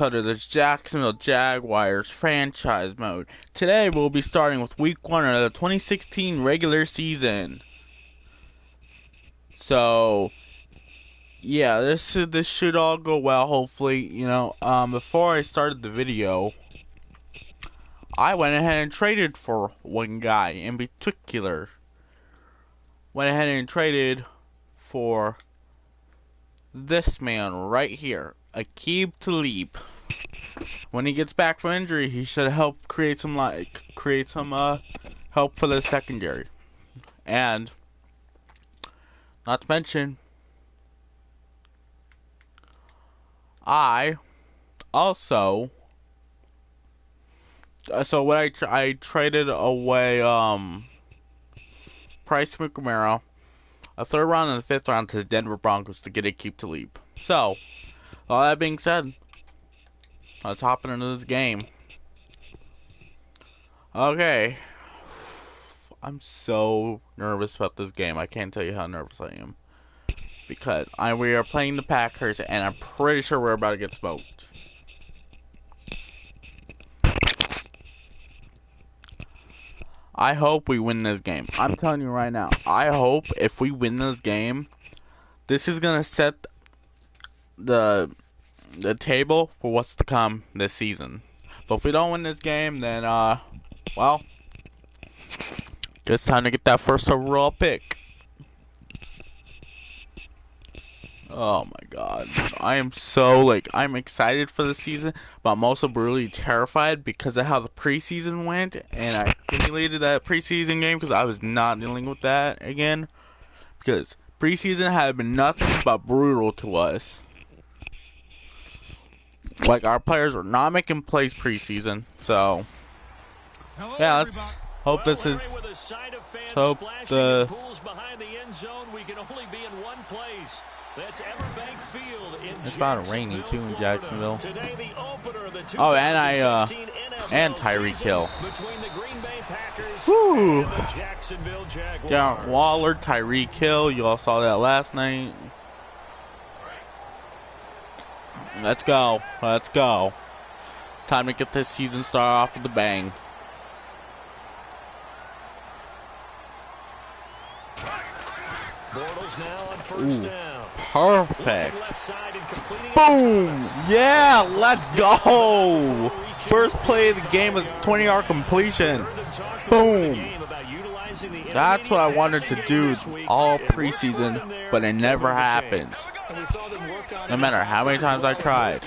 To the Jacksonville Jaguars franchise mode. Today we'll be starting with week 1 of the 2016 regular season. So yeah, this should all go well, hopefully. Before I started the video, I went ahead and traded for one guy in particular. Went ahead and traded for this man right here, Aqib Talib. When he gets back from injury, he should help create some help for the secondary. And not to mention, I also I traded away Price McNamara, a 3rd round and a 5th round to the Denver Broncos to get Aqib Talib. So, all that being said, let's hop into this game. Okay. I'm so nervous about this game. I can't tell you how nervous I am. Because we are playing the Packers, and I'm pretty sure we're about to get smoked. I hope we win this game. I'm telling you right now. I hope if we win this game, this is going to set the table for what's to come this season. But if we don't win this game, then well, it's time to get that first overall pick. Oh my god, I am so I'm excited for the season, but I'm also brutally terrified because of how the preseason went, and I accumulated that preseason game because I was not dealing with that again, because preseason had been nothing but brutal to us. Our players are not making plays preseason, so yeah, let's hope this is. Let's hope the. It's about to rainy too in Jacksonville. Oh, and and Tyreek Hill. Whoo! Darren Waller, Tyreek Hill. You all saw that last night. Let's go. Let's go. It's time to get this season started off with a bang. Ooh, perfect. Boom! Yeah, let's go! First play of the game with 20-yard completion. Boom! That's what I wanted to do all preseason, but it never happens. No matter how many times I tried.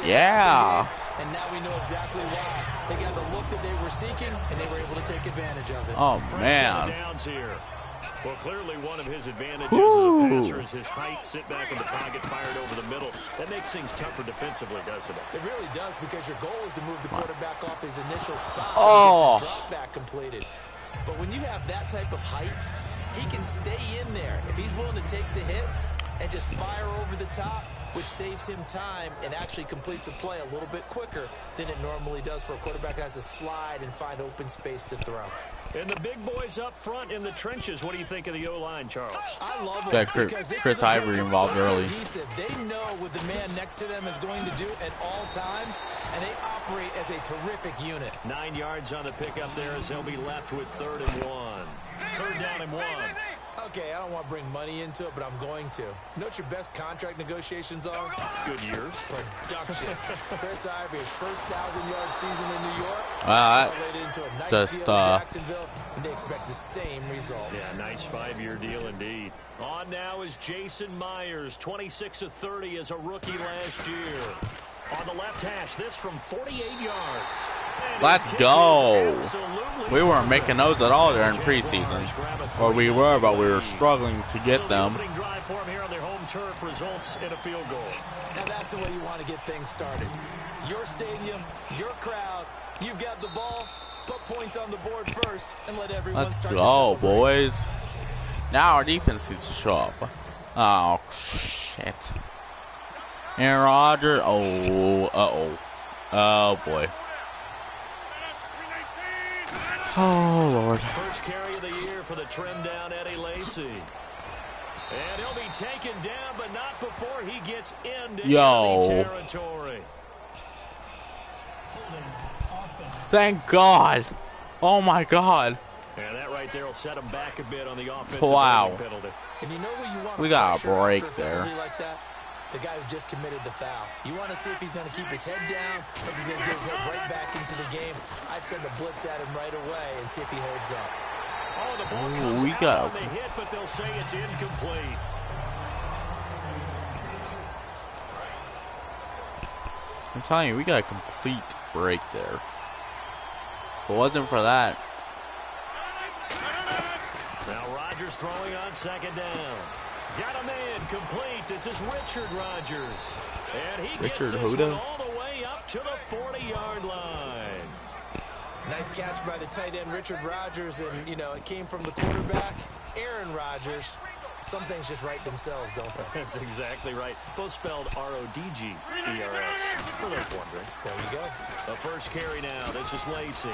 Yeah. And now we know exactly why. They got the look that they were seeking, and they were able to take advantage of it. Oh, man. Well, clearly one of his advantages as a passer is his height, sit back in the pocket, fired over the middle. That makes things tougher defensively, doesn't it? It really does, because your goal is to move the quarterback off his initial spot so he gets his drop back completed. But when you have that type of height, he can stay in there if he's willing to take the hits and just fire over the top, which saves him time and actually completes a play a little bit quicker than it normally does for a quarterback who has to slide and find open space to throw. And the big boys up front in the trenches. What do you think of the O-line, Charles? I love it. Chris Ivory involved early. They know what the man next to them is going to do at all times, and they operate as a terrific unit. 9 yards on the pickup there as they'll be left with 3rd and 1. 3rd down and 1. Okay, I don't want to bring money into it, but I'm going to. You know what your best contract negotiations are? Good years. Production. Chris Ivory, his first 1,000-yard season in New York. Into a nice just deal in Jacksonville, and they expect the same results. Yeah, nice 5-year deal indeed. On now is Jason Myers, 26 of 30 as a rookie last year. On the left hash, this from 48 yards. Let's go. We weren't making those at all during preseason. Or we were, but we were struggling to get them. Now that's the way you want to get things started. Your stadium, your crowd, you've got the ball, put points on the board first, and let everyone start. Let's go, boys. Now our defense needs to show up. Oh, shit. Aaron Rodgers. Oh, oh boy. Oh, Lord. First carry of the year for the trim down Eddie Lacy. And he'll be taken down, but not before he gets into enemy territory. Thank God. Oh my God. And that right there will set him back a bit on the offensive penalty. And you know who you want we got a break there. Like that? The guy who just committed the foul. You want to see if he's going to keep his head down, or if he's going to get his head right back into the game. I'd send the blitz at him right away and see if he holds up. Oh, the ball comes out on the hit, but they'll say it's incomplete. I'm telling you, we got a complete break there. If it wasn't for that. Now Rodgers throwing on second down. Got him in, complete. This is Richard Rodgers. And he gets this one all the way up to the 40-yard line. Nice catch by the tight end, Richard Rodgers, and, you know, it came from the quarterback, Aaron Rodgers. Some things just write themselves, don't they? That's exactly right. Both spelled R-O-D-G-E-R-S, for those wondering. There we go. The first carry now. This is Lacy.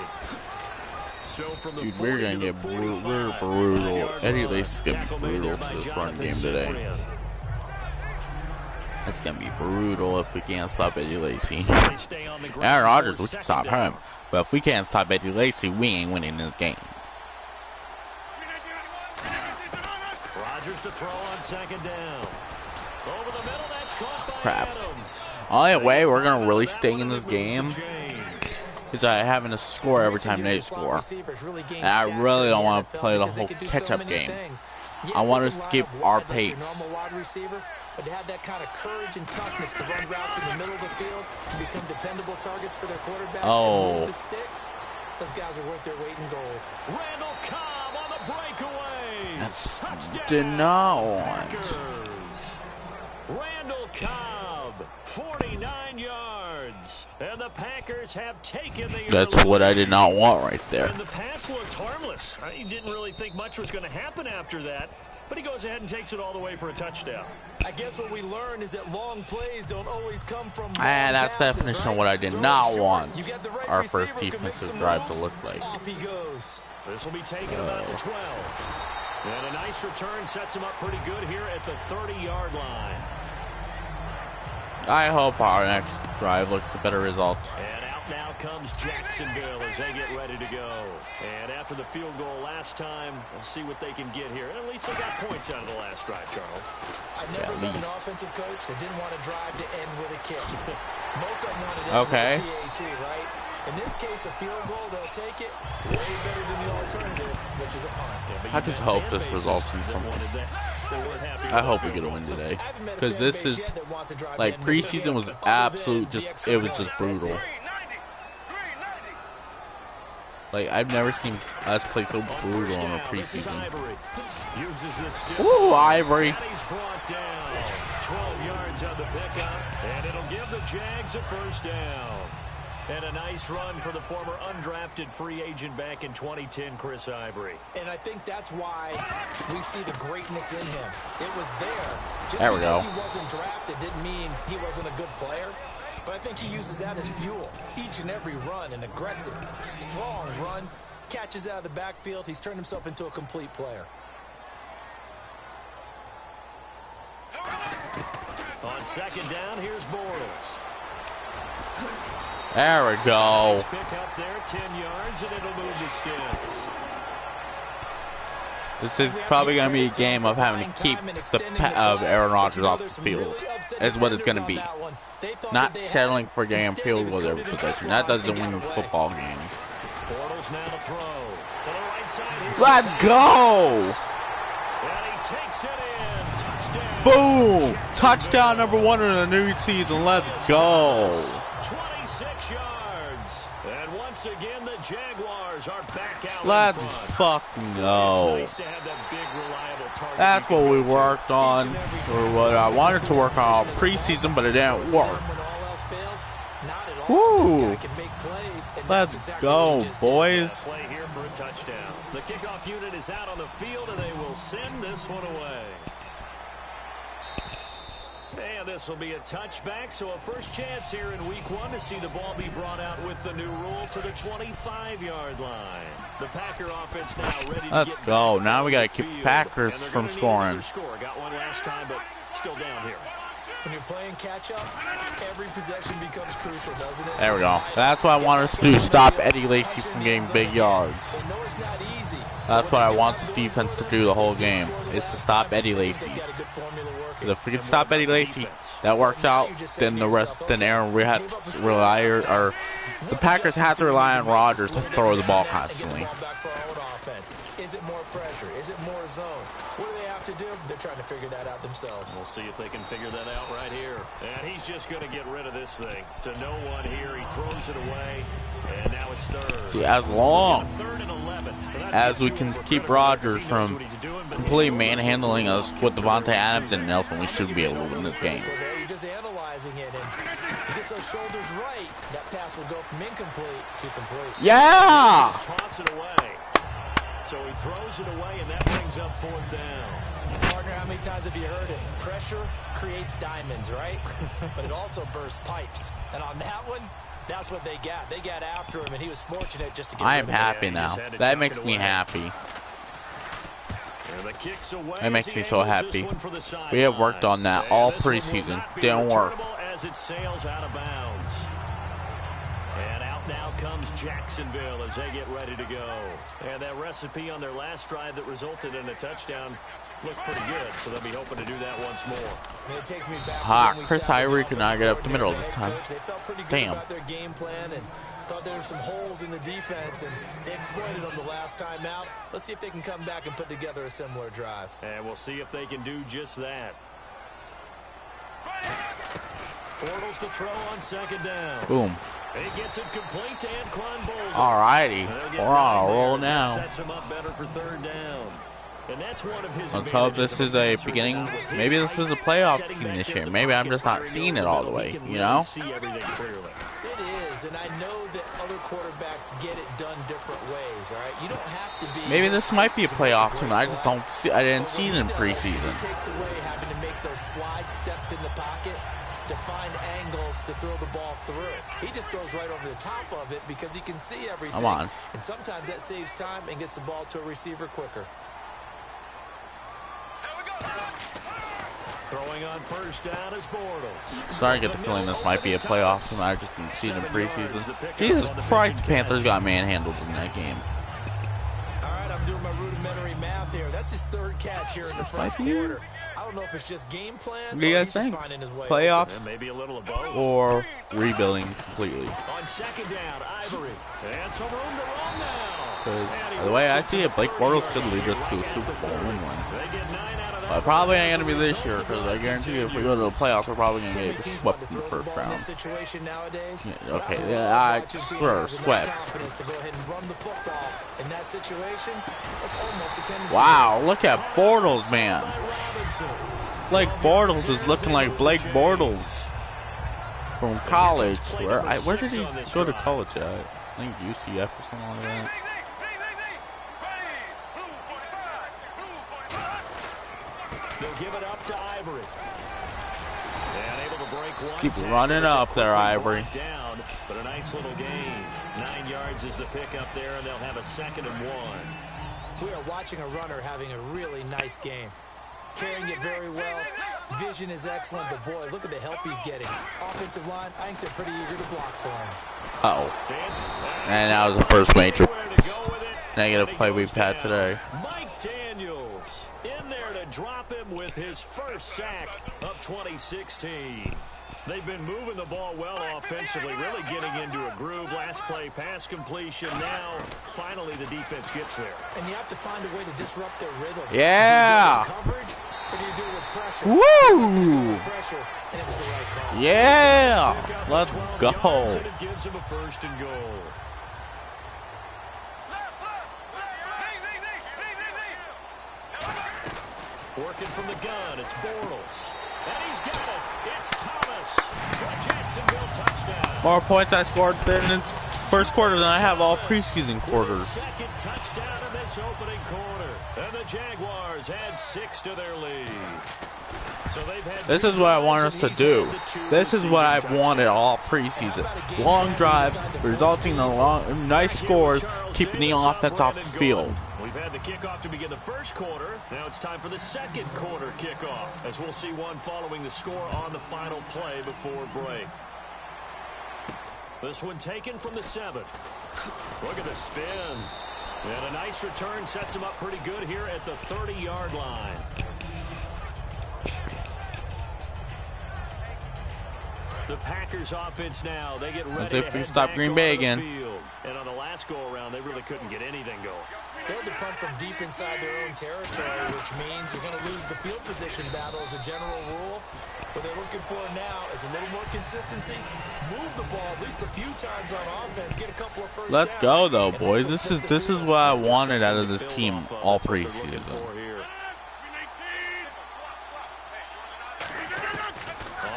So from the dude, we're going to get brutal. Eddie Lacy's going to be brutal to this run game today. It's going to be brutal if we can't stop Eddie Lacy. Aaron Rodgers, we can stop him. But if we can't stop Eddie Lacy, we ain't winning this game. Rodgers to throw on second down. Over the middle, that's caught by Adams. Only way we're going to really stay in this game is having to score every time they score. And I really don't want to play the whole catch-up game. I want us to keep our pace. But to have that kind of courage and toughness to run routes in the middle of the field and become dependable targets for their quarterbacks and move the sticks, those guys are worth their weight in gold. Randall Cobb on the breakaway. That's denied. Randall Cobb, 49 yards. And the Packers have taken the That's what I did not want right there. And the pass looked harmless. He didn't really think much was going to happen after that. But he goes ahead and takes it all the way for a touchdown. I guess what we learned is that long plays don't always come from that's the definition of what I did not want our first receiver defensive drive to look like. Off he goes. This will be taken about the 12. And a nice return sets him up pretty good here at the 30-yard line. I hope our next drive looks a better result. And out now comes Jacksonville as they get ready to go. And after the field goal last time, we'll see what they can get here. And at least they got points out of the last drive, Charles. I've never been an offensive coach that didn't want to drive to end with a kick. Most of them wanted to end with a PAT, right? In this case, a field goal, they'll take it way better than the alternative, which is a punt. I just hope this results in something. I hope we get a win today. Because this is, like, preseason was absolute, it was just brutal. Like, I've never seen us play so brutal in a preseason. Ooh, Ivory. 12 yards on the pickup, and it'll give the Jags a first down. And a nice run for the former undrafted free agent back in 2010, Chris Ivory. And I think that's why we see the greatness in him. It was there. Just there we go. He wasn't drafted didn't mean he wasn't a good player. But I think he uses that as fuel. Each and every run, an aggressive, strong run, catches out of the backfield. He's turned himself into a complete player. On second down, here's Bortles. There we go. Pick up there, 10 yards, and it'll move the sticks. This is probably going to be a game of having to keep of Aaron Rodgers off the field. Is what it's going to be. Not settling for getting field goals every possession. That doesn't win football games. Bortles now to throw. To the right side. Let's go! And he takes it in. Touchdown. Boom! Touchdown number 1 in the new season. Let's go! 26 yards. And once again, the Jaguars are back out. Let's fucking go. Nice to have that big, reliable target. That's what we worked on, or what I wanted to work on all preseason, but it didn't work. Woo! Let's go, boys. Play here for a touchdown. The kickoff unit is out on the field, and they will send this one away. And this will be a touchback, so a first chance here in week 1 to see the ball be brought out with the new rule to the 25-yard line. The Packer offense now ready to Let's go. Now we got to keep Packers from scoring. Got one last time, but still down here. When you're playing catch-up, every possession becomes crucial, doesn't it? There we go. That's what I want us to do. Stop Eddie Lacy from getting big yards. They know it's not easy. That's what I want this defense to do the whole game, is to stop Eddie Lacy. If we can stop Eddie Lacy, that works out, then the rest, then Aaron, we have to rely, or the Packers have to rely on Rodgers to throw the ball constantly. Is it more pressure? Is it more zone? What do they have to do? They're trying to figure that out themselves. We'll see if they can figure that out right here. And he's just going to get rid of this thing. To no one here. He throws it away. And now it's third. See, as long as we can keep Rodgers from completely manhandling us with Devontae Adams and Nelson, we should be able to win this game. You're just analyzing it, and he gets those shoulders right. That pass will go from incomplete to complete. Yeah! Just toss it away. So he throws it away, and that brings up 4th down. Partner, how many times have you heard it? Pressure creates diamonds, right? But it also bursts pipes. And on that one, that's what they got. They got after him, and he was fortunate just to get. I am happy now. That makes me happy. It makes me so happy. We have worked on that all preseason. Didn't work. As it sails out of bounds. And out now comes Jacksonville as they get ready to go. And that recipe on their last drive that resulted in a touchdown looked pretty good, so they'll be hoping to do that once more. It takes me back to Chris Ivory could not get up the middle this time. They felt pretty good Damn. about their game plan and thought there were some holes in the defense, and they exploited them the last time out. Let's see if they can come back and put together a similar drive. And we'll see if they can do just that. Bortles to throw on 2nd down. Boom. He gets it complete to Anquan Boldin. Alrighty. We're on a roll now. Sets him up better for 3rd down. And that's one of his Let's hope this is a beginning. Maybe this is a playoff team this year. Maybe I'm just not seeing it all the way, you know? See everything clearly. It is, and I know that other quarterbacks get it done different ways, all right? You don't have to be. Maybe this might be a playoff team. I just don't see. I didn't see it in preseason. It takes away having to make those slide steps in the pocket to find angles to throw the ball through. He just throws right over the top of it because he can see everything. Come on. And sometimes that saves time and gets the ball to a receiver quicker. Throwing on 1st down is Bortles. Starting to get the feeling this might be a playoff team. I just didn't see it in preseason. Jesus Christ, the Panthers got manhandled in that game. All right, I'm doing my rudimentary math here. That's his 3rd catch here in the first quarter. I don't know if it's just game plan. What do you guys think? Playoffs Maybe a little of both. or rebuilding completely? On 2nd down, Ivory. And some room to run now. Because the way I see it, Blake Bortles could lead us to a Super Bowl win one. They get 9 out of that. But probably ain't going to be this year, because I guarantee you if we go to the playoffs, we're probably going to get swept in the first round. Yeah, okay, yeah, I swear, swept. Wow, look at Bortles, man. Blake Bortles is looking like Blake Bortles from college. Where did he go to college at? I think UCF or something like that. They'll give it up to Ivory. And able to break one. Keep running up there, Ivory. Down, but a nice little gain. 9 yards is the pickup there, and they'll have a 2nd and 1. We are watching a runner having a really nice game. Carrying it very well. Vision is excellent, but boy, look at the help he's getting. Offensive line, I think they're pretty eager to block for him. Uh-oh. And that was the first major negative play we've had today. Mike Daniels in there to drop him with his first sack of 2016. They've been moving the ball well offensively, really getting into a groove. Last play, pass completion. Now, finally, the defense gets there. And you have to find a way to disrupt their rhythm. Yeah. Coverage, or do you do it with pressure? Woo! Pressure, and it was the right call. Yeah. Let's go. It gives him a 1st and goal. Working from the gun, it's Bortles. And he's got it. It's Thomas for a Jacksonville touchdown. More points I scored in its first quarter than I have all preseason quarters. 2nd touchdown in this opening quarter. And the Jaguars add 6 to their lead. This is what I want us to do. This is what I've wanted all preseason. Long drives, resulting in nice scores, keeping the offense off the field. We've had the kickoff to begin the first quarter. Now it's time for the second quarter kickoff, as we'll see one following the score on the final play before break. This one taken from the 7. Look at the spin. And a nice return sets him up pretty good here at the 30-yard line. The Packers offense now, they get ready. Let's see if we can stop Green Bay again. And on the last go-around, they really couldn't get anything going. They had to punt from deep inside their own territory, which means you're going to lose the field position battle as a general rule. What they're looking for now is a little more consistency. Move the ball at least a few times on offense. Get a couple of first Let's downs. go though, boys. This is what I wanted out of this team all preseason.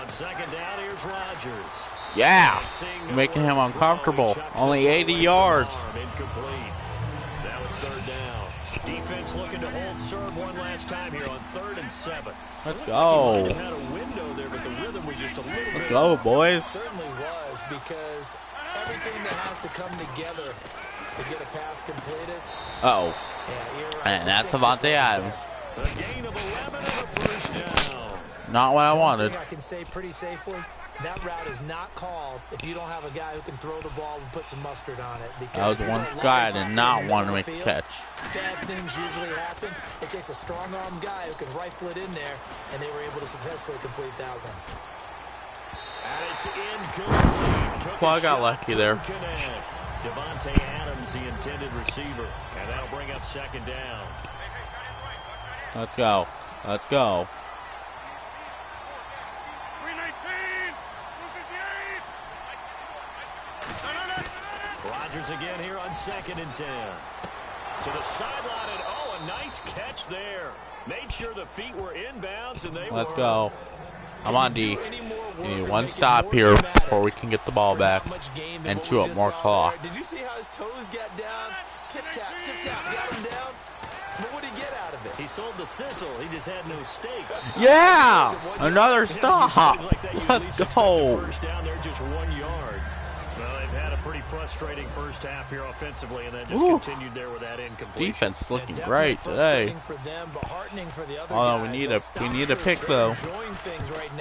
On second down, here's Rodgers. Yeah, making him uncomfortable. Only 80 yards. Incomplete. Now it's third down. Defense looking to hold serve one last time here on 3rd and 7. Let's go. Had a window there, but the rhythm was just a little Let's go, boys. It certainly was, because everything that has to come together to get a pass completed. Uh-oh. Yeah, you're right. And that's Devontae Adams. A gain of 11 and a first down. Not what I wanted. I can say pretty safely, that route is not called if you don't have a guy who can throw the ball and put some mustard on it. That was one guy I did not want to make the catch. Bad things usually happen. It takes a strong-arm guy who can rifle it in there, and they were able to successfully complete that one. And it's incomplete. Well, I got lucky there. Devontae Adams, the intended receiver, and that'll bring up second down. Let's go. Let's go. Rodgers again here on 2nd and 10. To the sideline, and oh, a nice catch there. Made sure the feet were inbounds, and they were. Let's go. I'm on D. We need one stop here before we can get the ball back and chew up more clock. Did you see how his toes got down? Tip tap, got him down. But what did he get out of it? He sold the sizzle. He just had no steak. Yeah! Another stop. Let's go. First down there, just 1 yard. Well, they've had a pretty frustrating first half here offensively, and then just continued there with that incompletion. Defense is looking great today. Although we need a pick though.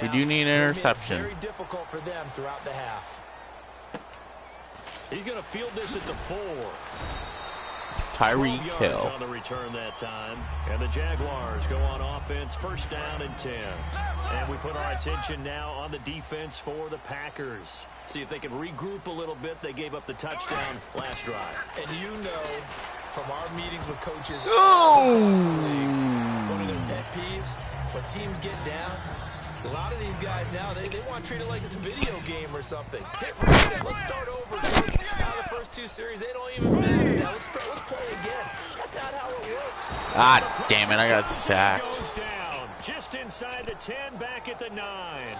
We do need an interception. Very difficult for them throughout the half. He's going to field this at the 4. Tyreek Hill. On the return that time. And the Jaguars go on offense, first down and 10. And we put our attention now on the defense for the Packers. See if they can regroup a little bit. They gave up the touchdown last drive. And you know from our meetings with coaches Oh! across the league, one of their pet peeves, when teams get down, a lot of these guys now, they want to treat it like it's a video game or something. Hit reset, let's start over, coach. Now the first 2 series, they don't even matter. Now let's play again. That's not how it works. Ah, damn it, I got sacked. Goes down just inside the 10, back at the 9.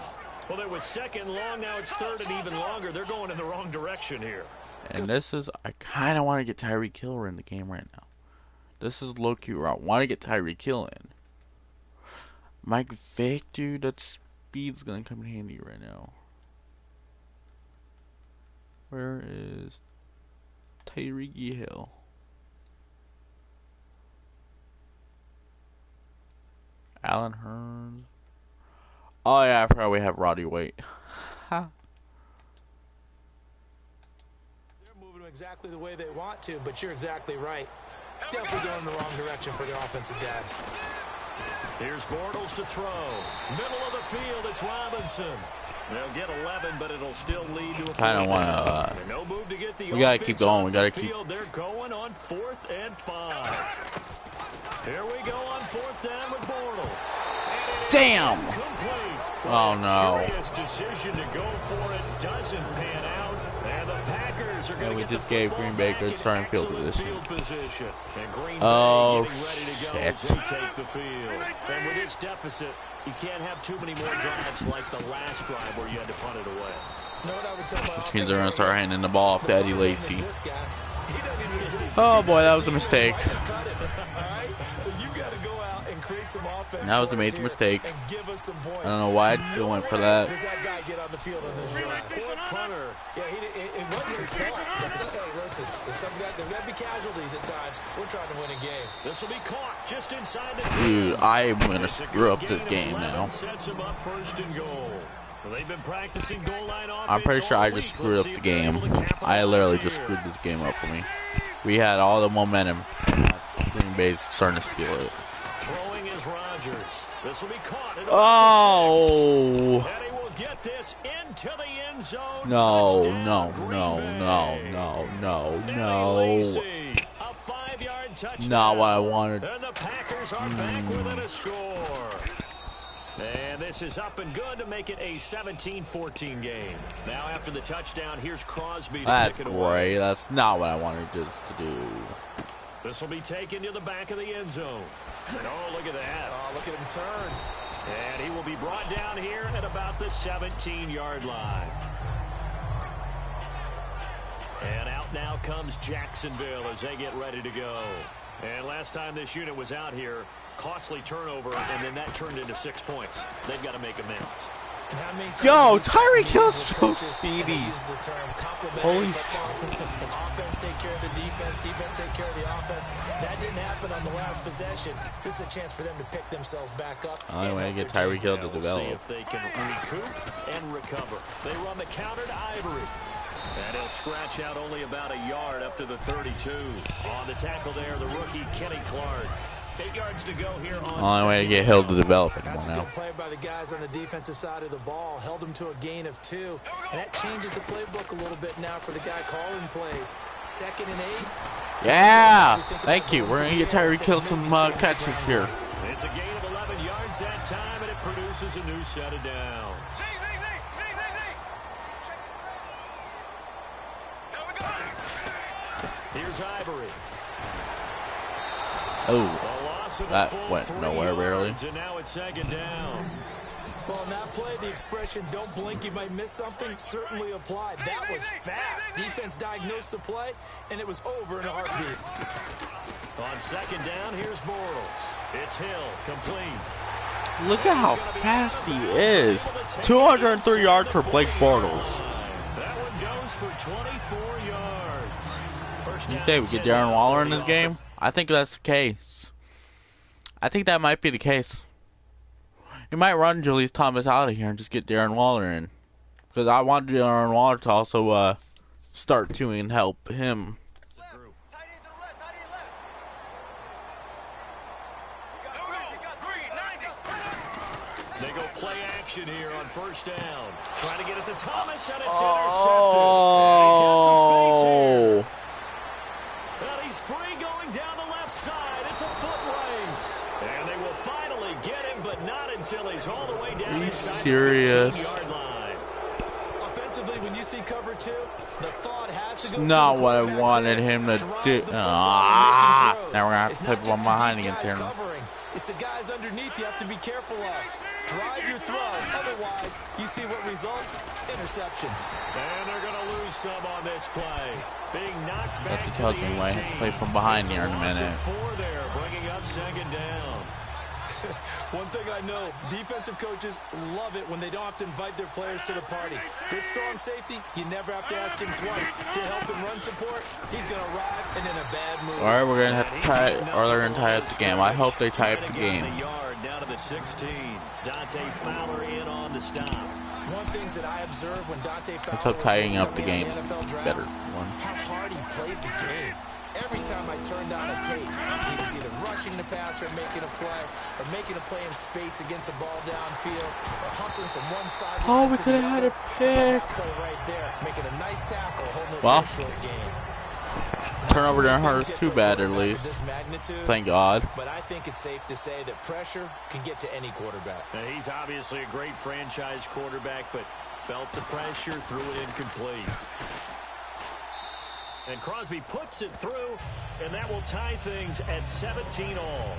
Well, it was second long, now it's 3rd and even longer. They're going in the wrong direction here. And this is, I kind of want to get Tyreek Hill in the game right now. This is low-key where I want to get Tyreek Hill in. Mike Vick, dude, that speed's going to come in handy right now. Where is Tyreek Hill? Alan Hearns. Oh, yeah, I forgot we have Roddy White. They're moving them exactly the way they want to, but you're exactly right. Definitely going in the wrong direction for their offensive guys. Here's Bortles to throw. Middle of the field, it's Robinson. They'll get 11, but it'll still lead to a Kind of want to. no move to get the We gotta keep going. We gotta keep. They're going on 4th and 5. Here we go on 4th down with Bortles. Damn! Complete. Oh no! Curious decision to go for it, doesn't pan out, and the Packers are going to we get just the gave Green Bay back good in starting field excellent position. And Green Oh, Bay getting ready to go shit. as they take the field. And with this deficit, you can't have too many more drives like the last drive where you had to punt it away. Which means they're going to start handing the ball off to Eddie Lacy. Oh boy, that was a mistake. That was a major mistake. I don't know why I went for that. Does that guy get on the field on this drive? Poor punter. Yeah, it wasn't his fault. Hey, listen, there's got to be casualties at times. We're trying to win a game. This will be caught just inside the 10. Dude, I'm going to screw up this game now. Sets him up first and goal. They've been practicing goal line offense. I'm pretty sure I just screwed up the game. I literally just screwed this game up for me. We had all the momentum. Green Bay's starting to steal it. Throwing is Rodgers. This will be caught. Oh! And he will get this into the end zone. No, Touchdown, no, Green no, Bay. no. A 5-yard touchdown. Not what I wanted. And the Packers are back within a score. And this is up and good to make it a 17-14 game. Now after the touchdown, here's Crosby to That's kick it away. great. That's not what I wanted just to do. This will be taken to the back of the end zone. And oh, look at that. Oh, look at him turn. And he will be brought down here at about the 17-yard line. And out now comes Jacksonville as they get ready to go. And last time this unit was out here, costly turnover, and then that turned into 6 points. They've got to make amends. Yo, Tyreek Hill's so speedy. Holy Offense take care of the defense. Defense take care of the offense. That didn't happen on the last possession. This is a chance for them to pick themselves back up. I want to get Tyreek Hill to We'll see develop. if they can recoup and recover. They run the counter to Ivory. And he'll scratch out only about a yard up to the 32. On the tackle there, the rookie Kenny Clark. 8 yards to go here on Only way to get Hill to develop anymore That's a now. good play by the guys on the defensive side of the ball. Held them to a gain of 2. And that changes the playbook a little bit now for the guy calling plays. 2nd and 8. Yeah! Thank you. We're going to get Tyreek Hill some catches here. It's a gain of 11 yards that time, and it produces a new set of downs. Here's Ivory. Oh, that went nowhere barely. And now it's 2nd down. Well, on that play, the expression, don't blink, you might miss something, certainly applied. That was fast. Defense diagnosed the play, and it was over in a heartbeat. On 2nd down, here's Bortles. It's Hill, complete. Look at how fast he is. 203 yards for Blake Bortles. That one goes for 24 yards. First You down, say we get 10 Darren Waller in for this the game? I think that's the case. I think that might be the case. You might run Julius Thomas out of here and just get Darren Waller in. Because I want Darren Waller to also start too and help him. They go play action here on 1st down. Trying to get it to Thomas, and it's Oh. intercepted. And he's got some space here. Well, he's free going down the left side. It's a foot race. And they will finally get him, but not until he's all the way down Are you inside serious? the 15-yard line. Offensively, when you see cover 2, the thought has to It's go to not the what I quarterback's wanted hand. him to Drive do. the football and making throws. Now we're going to have It's to not put just one the behind deep against guys him. covering. It's the guys underneath you have to be careful of. Drive your throw. Otherwise, you see what results? Interceptions. And they're going to lose some on this play. Being knocked back That to tells the me why I 18. play from behind It's here in a loss of minute. 4 there, bringing up 2nd down. One thing I know, defensive coaches love it when they don't have to invite their players to the party. This strong safety, you never have to ask him twice to help him run support. He's going to arrive and in a bad mood. All right, we're going to have to tie, or they're going to tie up the game. I hope they tie up the game. Down to the 16. Dante Fowler in on the stop. One things that I observed when Dante Fowler Let's hope tying up the coming game in the NFL draft, better one. how hard he played the game. Every time I turned on a tape, he was either rushing the passer, making a play, or making a play in space against a ball downfield, or hustling from one side Oh, we to could the have had other. a pick. That play right there, making a nice tackle, holding it Well, to a short game. Turnover didn't hurt us too bad, at least. This magnitude, Thank God. but I think it's safe to say that pressure can get to any quarterback. Now, he's obviously a great franchise quarterback, but felt the pressure, threw it incomplete. And Crosby puts it through, and that will tie things at 17 all.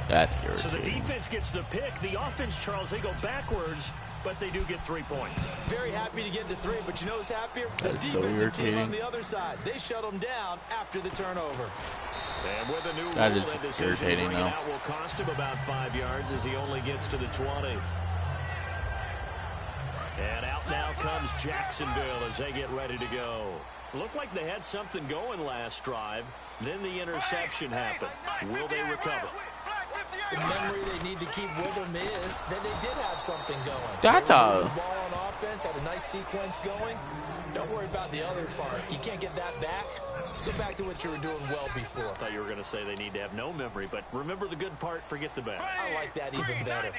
That's So the irritating. defense gets the pick. The offense, Charles, they go backwards. but they do get 3 points. Very happy to get to 3, but you know who's happier? The That is so defensive team irritating. on the other side. They shut them down after the turnover. And with a new That rule, is that decision irritating, to bring it though. out will cost him about 5 yards as he only gets to the 20. And out now comes Jacksonville as they get ready to go. Looked like they had something going last drive. Then the interception happened. Will they recover? The memory they need to keep with them is that they did have something going. That's They were a- moving the ball on offense, had a nice sequence going. Don't worry about the other part. You can't get that back. Let's go back to what you were doing well before. I thought you were going to say they need to have no memory, but remember the good part, forget the bad. I like that even better.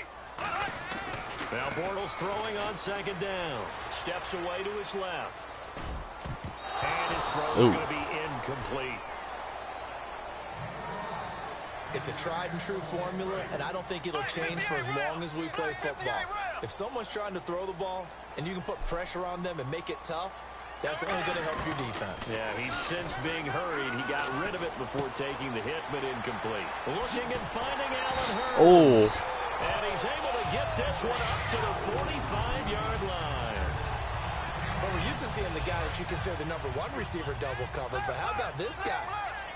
Now Bortles throwing on second down. Steps away to his left. And his throw is Ooh. going to be incomplete. It's a tried and true formula, and I don't think it'll change for as long as we play football. If someone's trying to throw the ball and you can put pressure on them and make it tough, that's only going to help your defense. Yeah, he's since being hurried. He got rid of it before taking the hit, but incomplete. Looking and finding Allen Hurts. Oh. And he's able to get this one up to the 45-yard line. Well, we're used to seeing the guy that you consider the number one receiver double covered, but how about this guy?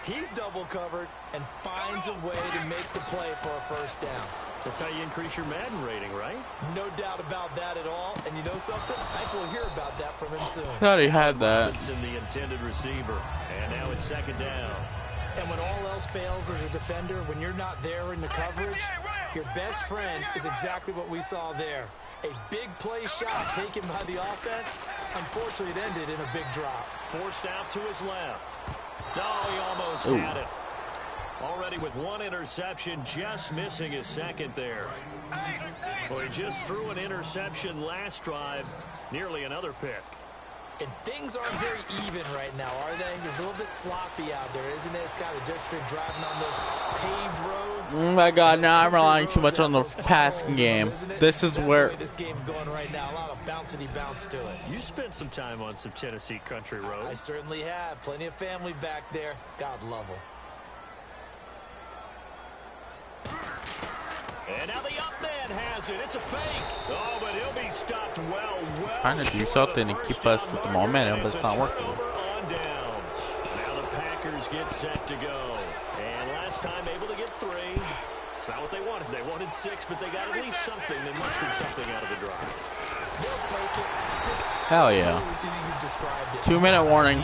He's double covered and finds a way to make the play for a first down. That's how you increase your Madden rating, right? No doubt about that at all. And you know something? I think we'll hear about that from him soon. Thought he had that. Robinson, the intended receiver. And now it's second down. And when all else fails as a defender, when you're not there in the coverage, your best friend is exactly what we saw there. A big play shot taken by the offense. Unfortunately, it ended in a big drop. Forced out to his left. No, he almost Ooh. had it. Already with one interception, just missing his second there. Well, he just threw an interception last drive, nearly another pick. And things aren't very even right now, are they? It's a little bit sloppy out there, isn't it? It's kind of just for driving on those paved roads. Oh my God, now I'm relying too much on the passing game. This is That's where the way this game's going right now. A lot of bouncy bounce to it. You spent some time on some Tennessee country I roads. certainly have. Plenty of family back there. God love them. And now the up man has it. It's a fake. Oh, but he'll be stopped well trying to do short of something the to keep first us down with the marker, momentum, and but it's not working. turnover on down. Now the Packers get set to go. And last time able to get 3. It's not what they wanted. They wanted 6, but they got at least something. They mustered something out of the drive. They'll take it. Just Hell yeah. you've described it. 2-minute warning.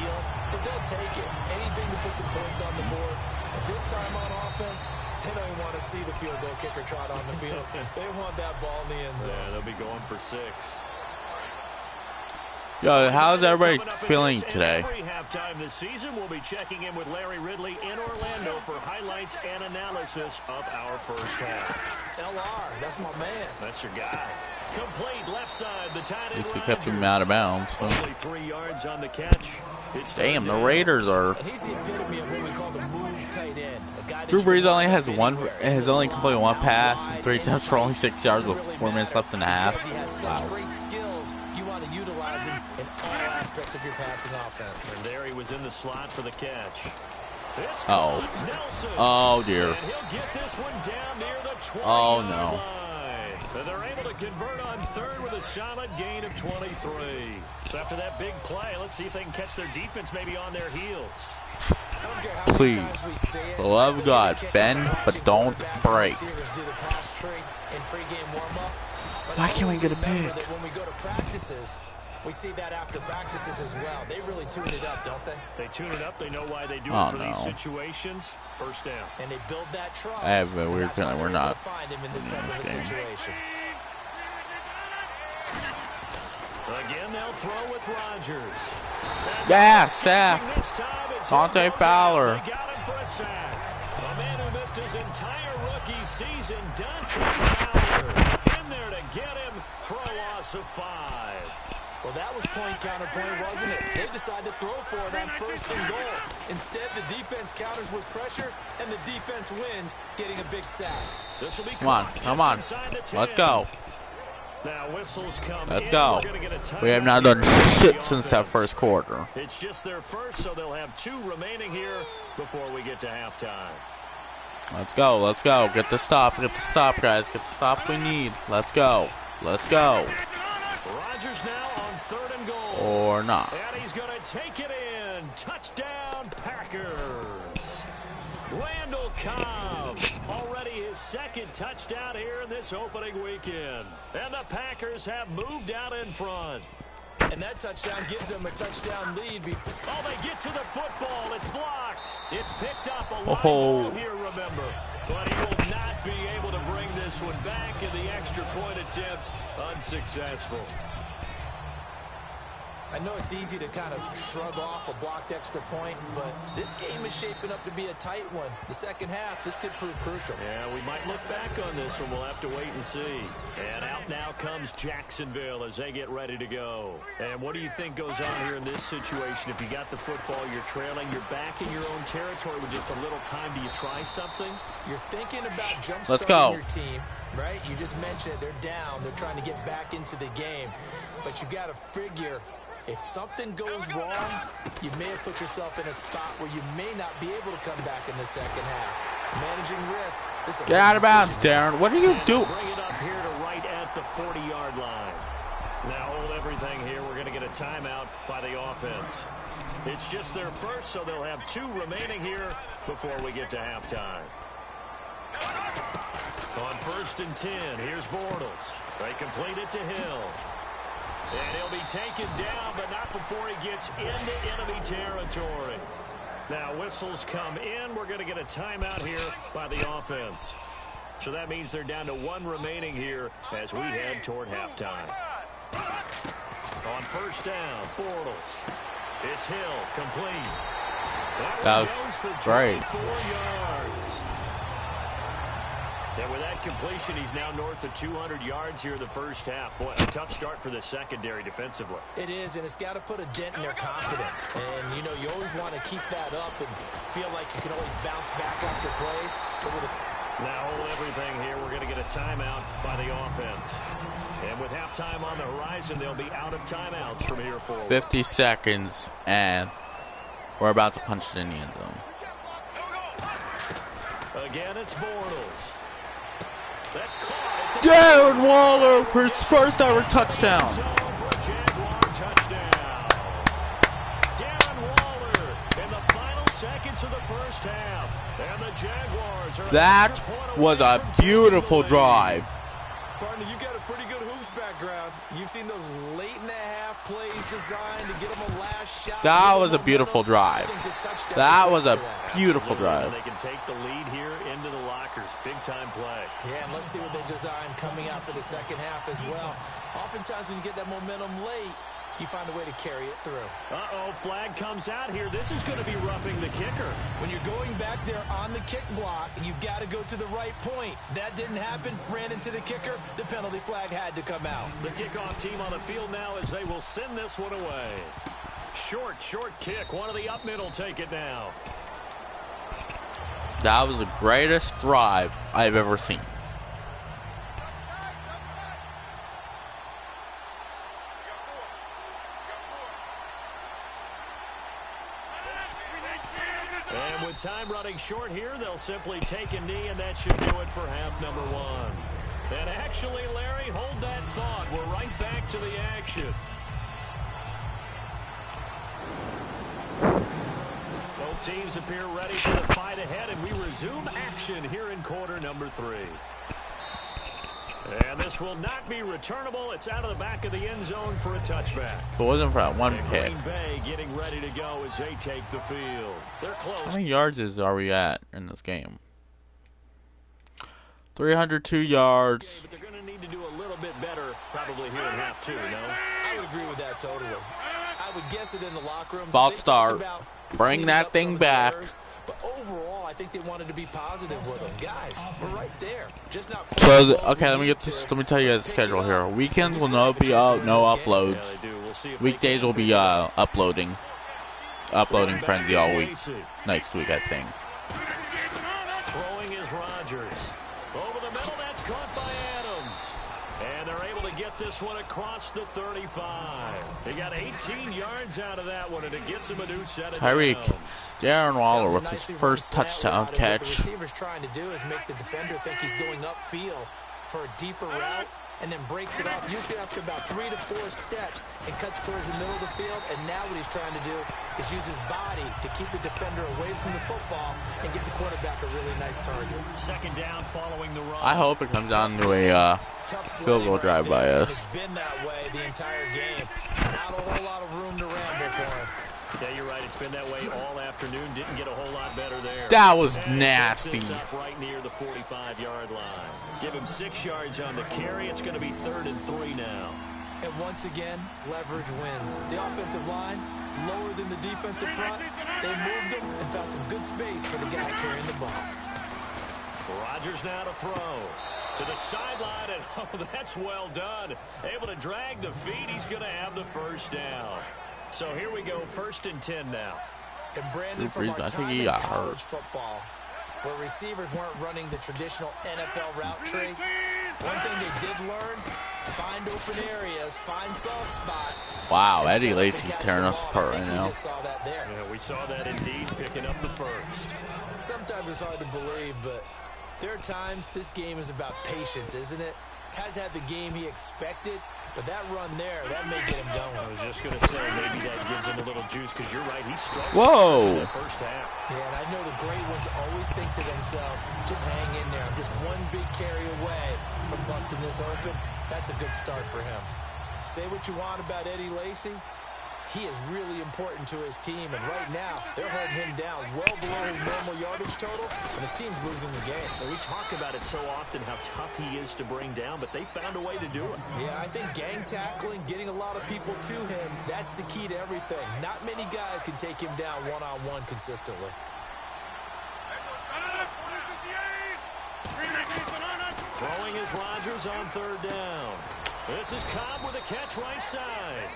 But they'll take it. Anything to put some points on the board. But this time on offense, they don't even want to see the field goal kicker trot on the field. They want that ball in the end zone. Yeah, they'll be going for 6. Yo, how's everybody Coming up feeling against today? Every halftime this season, we'll be checking in with Larry Ridley in Orlando for highlights and analysis of our first half. LR, that's my man. That's your guy. Complete left side, the tight At end. least we kept him out of bounds. So. Only 3 yards on the catch. It's Damn, the third down. Raiders are. And he's the epitome of what we call the move tight end. A guy that Drew you Brees can only line has up one. anywhere. Has only completed one pass and 3 Wide, attempts for only 6 yards with doesn't 4 really minutes matter left in the half. because he has such Wow. great skills. You want to utilize him in all aspects of your passing offense. And there he was in the slot for the catch. It's Uh-oh. Nelson. Oh, dear. And he'll get this one down near the 20 Oh, no. line. And they're able to convert on third with a solid gain of 23. So after that big play, let's see if they can catch their defense maybe on their heels. I don't care how many Please, times we say it, for the love of I still God, get a kick bend, out of but watching don't quarterbacks and break. receivers do the pass tree in pregame warm-up. But Why can't we get a remember pick? that when we go to practices, we see that after practices as well. They really tune it up, don't they? They tune it up. They know why they do Oh, it for these no. situations. First down. And they build that trust. I have a and weird that's why feeling we're they're able not to find him in this winning type of a this game. situation. Again, they'll throw with Rodgers. Yeah, sack. This time it's Dante him going Fowler. down. They got him for a sack. A man who missed his entire rookie season, Dante Fowler, in there to get him for a loss of 5. Well, that was point counterpoint, wasn't it? They decided to throw for it on first and goal. Instead, the defense counters with pressure, and the defense wins, getting a big sack. This will be Come on, caught come just on. inside the 10. Let's go. Now whistles come Let's in. go. We're gonna get a We have timeout not done here for shit the since that offense. first quarter. It's just their first, so they'll have 2 remaining here before we get to halftime. Let's go. Let's go. Get the stop. Get the stop, guys. Get the stop we need. Let's go. Let's go. Chargers now on 3rd and goal. Or not. And he's going to take it in. Touchdown, Packers. Randall Cobb, already his 2nd touchdown here in this opening weekend. And the Packers have moved out in front. And that touchdown gives them a touchdown lead. Oh, they get to the football. It's blocked. It's picked up a line ball here, remember. But he will not be able to bring this one back, and the extra point attempt unsuccessful. I know it's easy to kind of shrug off a blocked extra point, but this game is shaping up to be a tight one. The second half, this could prove crucial. Yeah, we might look back on this one. We'll have to wait and see. And out now comes Jacksonville as they get ready to go. And what do you think goes on here in this situation? If you got the football, you're trailing, you're back in your own territory with just a little time. Do you try something? You're thinking about go. your team, right? You just mentioned it. They're down. They're trying to get back into the game. But you got to figure, if something goes wrong, you may have put yourself in a spot where you may not be able to come back in the second half. Managing risk. Get out of bounds, Darren. What are you doing? Bring it up here to right at the 40-yard line. Now hold everything here. We're going to get a timeout by the offense. It's just their first, so they'll have 2 remaining here before we get to halftime. On 1st and 10, here's Bortles. They complete it to Hill. And he'll be taken down, but not before he gets into enemy territory. Now whistles come in. We're going to get a timeout here by the offense. So that means they're down to 1 remaining here as we head toward halftime. On 1st down, Bortles. It's Hill, complete. That was goes for great. 24 yards. And with that completion, he's now north of 200 yards here in the first half. Boy, a tough start for the secondary defensively. It is, and it's got to put a dent in their confidence. And, you know, you always want to keep that up and feel like you can always bounce back after plays. Now hold everything here. We're going to get a timeout by the offense. And with halftime on the horizon, they'll be out of timeouts from here forward. 50 seconds, and we're about to punch it in the end zone. Again, it's Bortles. That's caught. Darren Waller for his first ever touchdown. Jaguar touchdown. Darren Waller in the final seconds of the first half. And the Jaguars are That was a beautiful drive. Partner, you got a pretty good hoops background. You've seen those late in the half plays designed to get them a last shot. That was a beautiful drive. That was a beautiful drive. They can take the lead here into the lockers. Big time play. Yeah, and let's see what they design coming out for the second half as well. Oftentimes when you get that momentum late, you find a way to carry it through. Uh-oh, flag comes out here. This is going to be roughing the kicker. When you're going back there on the kick block, you've got to go to the right point. That didn't happen. Ran into the kicker. The penalty flag had to come out. The kickoff team on the field now as they will send this one away. Short kick. One of the up middle take it now. That was the greatest drive I've ever seen. And with time running short here, they'll simply take a knee, and that should do it for half number 1. And actually, Larry, hold that thought. We're right back to the action. Both teams appear ready for the fight ahead, and we resume action here in quarter number 3. And this will not be returnable. It's out of the back of the end zone for a touchback. If it wasn't for that one pick. Green Bay getting ready to go as they take the field. They're close. How many yards are we at in this game? 302 yards. But they're going to need to do a little bit better probably here in half 2, no? I would agree with that totally. I would guess it in the locker room. False start. Bring that thing back. But overall, I think they wanted to be positive with them. Guys, we're right there. Just not. So, okay, let me tell you guys the schedule here. Weekends will no uploads. Weekdays will be uploading frenzy all week. Next week, I think. Throwing is Rodgers. Over the middle, that's caught by Adams. And they're able to get this one across the 35. He got 18 yards out of that one, and it gets him a new set of Tyreek, downs. Darren Waller with his first touchdown catch. What the receiver's trying to do is make the defender think he's going upfield for a deeper route, and then breaks it off, usually after about 3 to 4 steps, and cuts towards the middle of the field. And now what he's trying to do is use his body to keep the defender away from the football and give the quarterback a really nice target. Second down following the run. I hope it comes down to a field goal drive by us. It's been that way the entire game. Not a whole lot of room to ramble for him. Yeah, you're right. It's been that way all afternoon. Didn't get a whole lot better there. That was nasty. Up right near the 45-yard line. Give him 6 yards on the carry. It's going to be 3rd and 3 now. And once again, leverage wins. The offensive line, lower than the defensive front. They moved them and found some good space for the guy carrying the ball. Rodgers now to throw. To the sideline, and oh, that's well done. Able to drag the feet. He's going to have the first down. So here we go, 1st and 10 now. And Brandon, from our time in college football, where receivers weren't running the traditional NFL route tree, one thing they did learn, find open areas, find soft spots. Wow, Eddie Lacy's tearing us apart right now. We just saw that there. Yeah, we saw that indeed, picking up the first. Sometimes it's hard to believe, but there are times this game is about patience, isn't it? Has had the game he expected, but that run there, that may get him going. I was just going to say, maybe that gives him a little juice, because you're right, he's struggling. Whoa! In the first half. Yeah, and I know the great ones always think to themselves, just hang in there. I'm just one big carry away from busting this open. That's a good start for him. Say what you want about Eddie Lacy. He is really important to his team, and right now, they're holding him down well below his normal yardage total, and his team's losing the game. And we talk about it so often, how tough he is to bring down, but they found a way to do it. Yeah, I think gang tackling, getting a lot of people to him, that's the key to everything. Not many guys can take him down one-on-one consistently. Throwing is Rodgers on 3rd down. This is Cobb with a catch right side.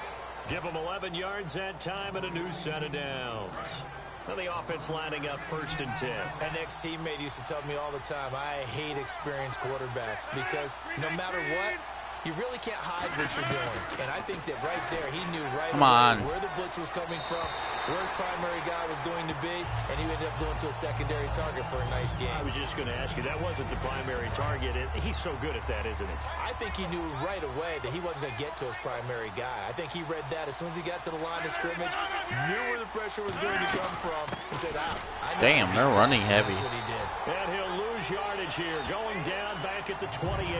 Give him 11 yards that time and a new set of downs. And the offense lining up 1st and 10. An ex-teammate used to tell me all the time, I hate experienced quarterbacks because no matter what, you really can't hide what you're doing. And I think that right there, he knew right away where the blitz was coming from, where his primary guy was going to be, and he ended up going to a secondary target for a nice game. I was just going to ask you, that wasn't the primary target. He's so good at that, isn't he? I think he knew right away that he wasn't going to get to his primary guy. I think he read that as soon as he got to the line of scrimmage, knew where the pressure was going to come from, and said, I know. Damn, they're running heavy. That's what he did. And he'll lose yardage here, going down back at the 28.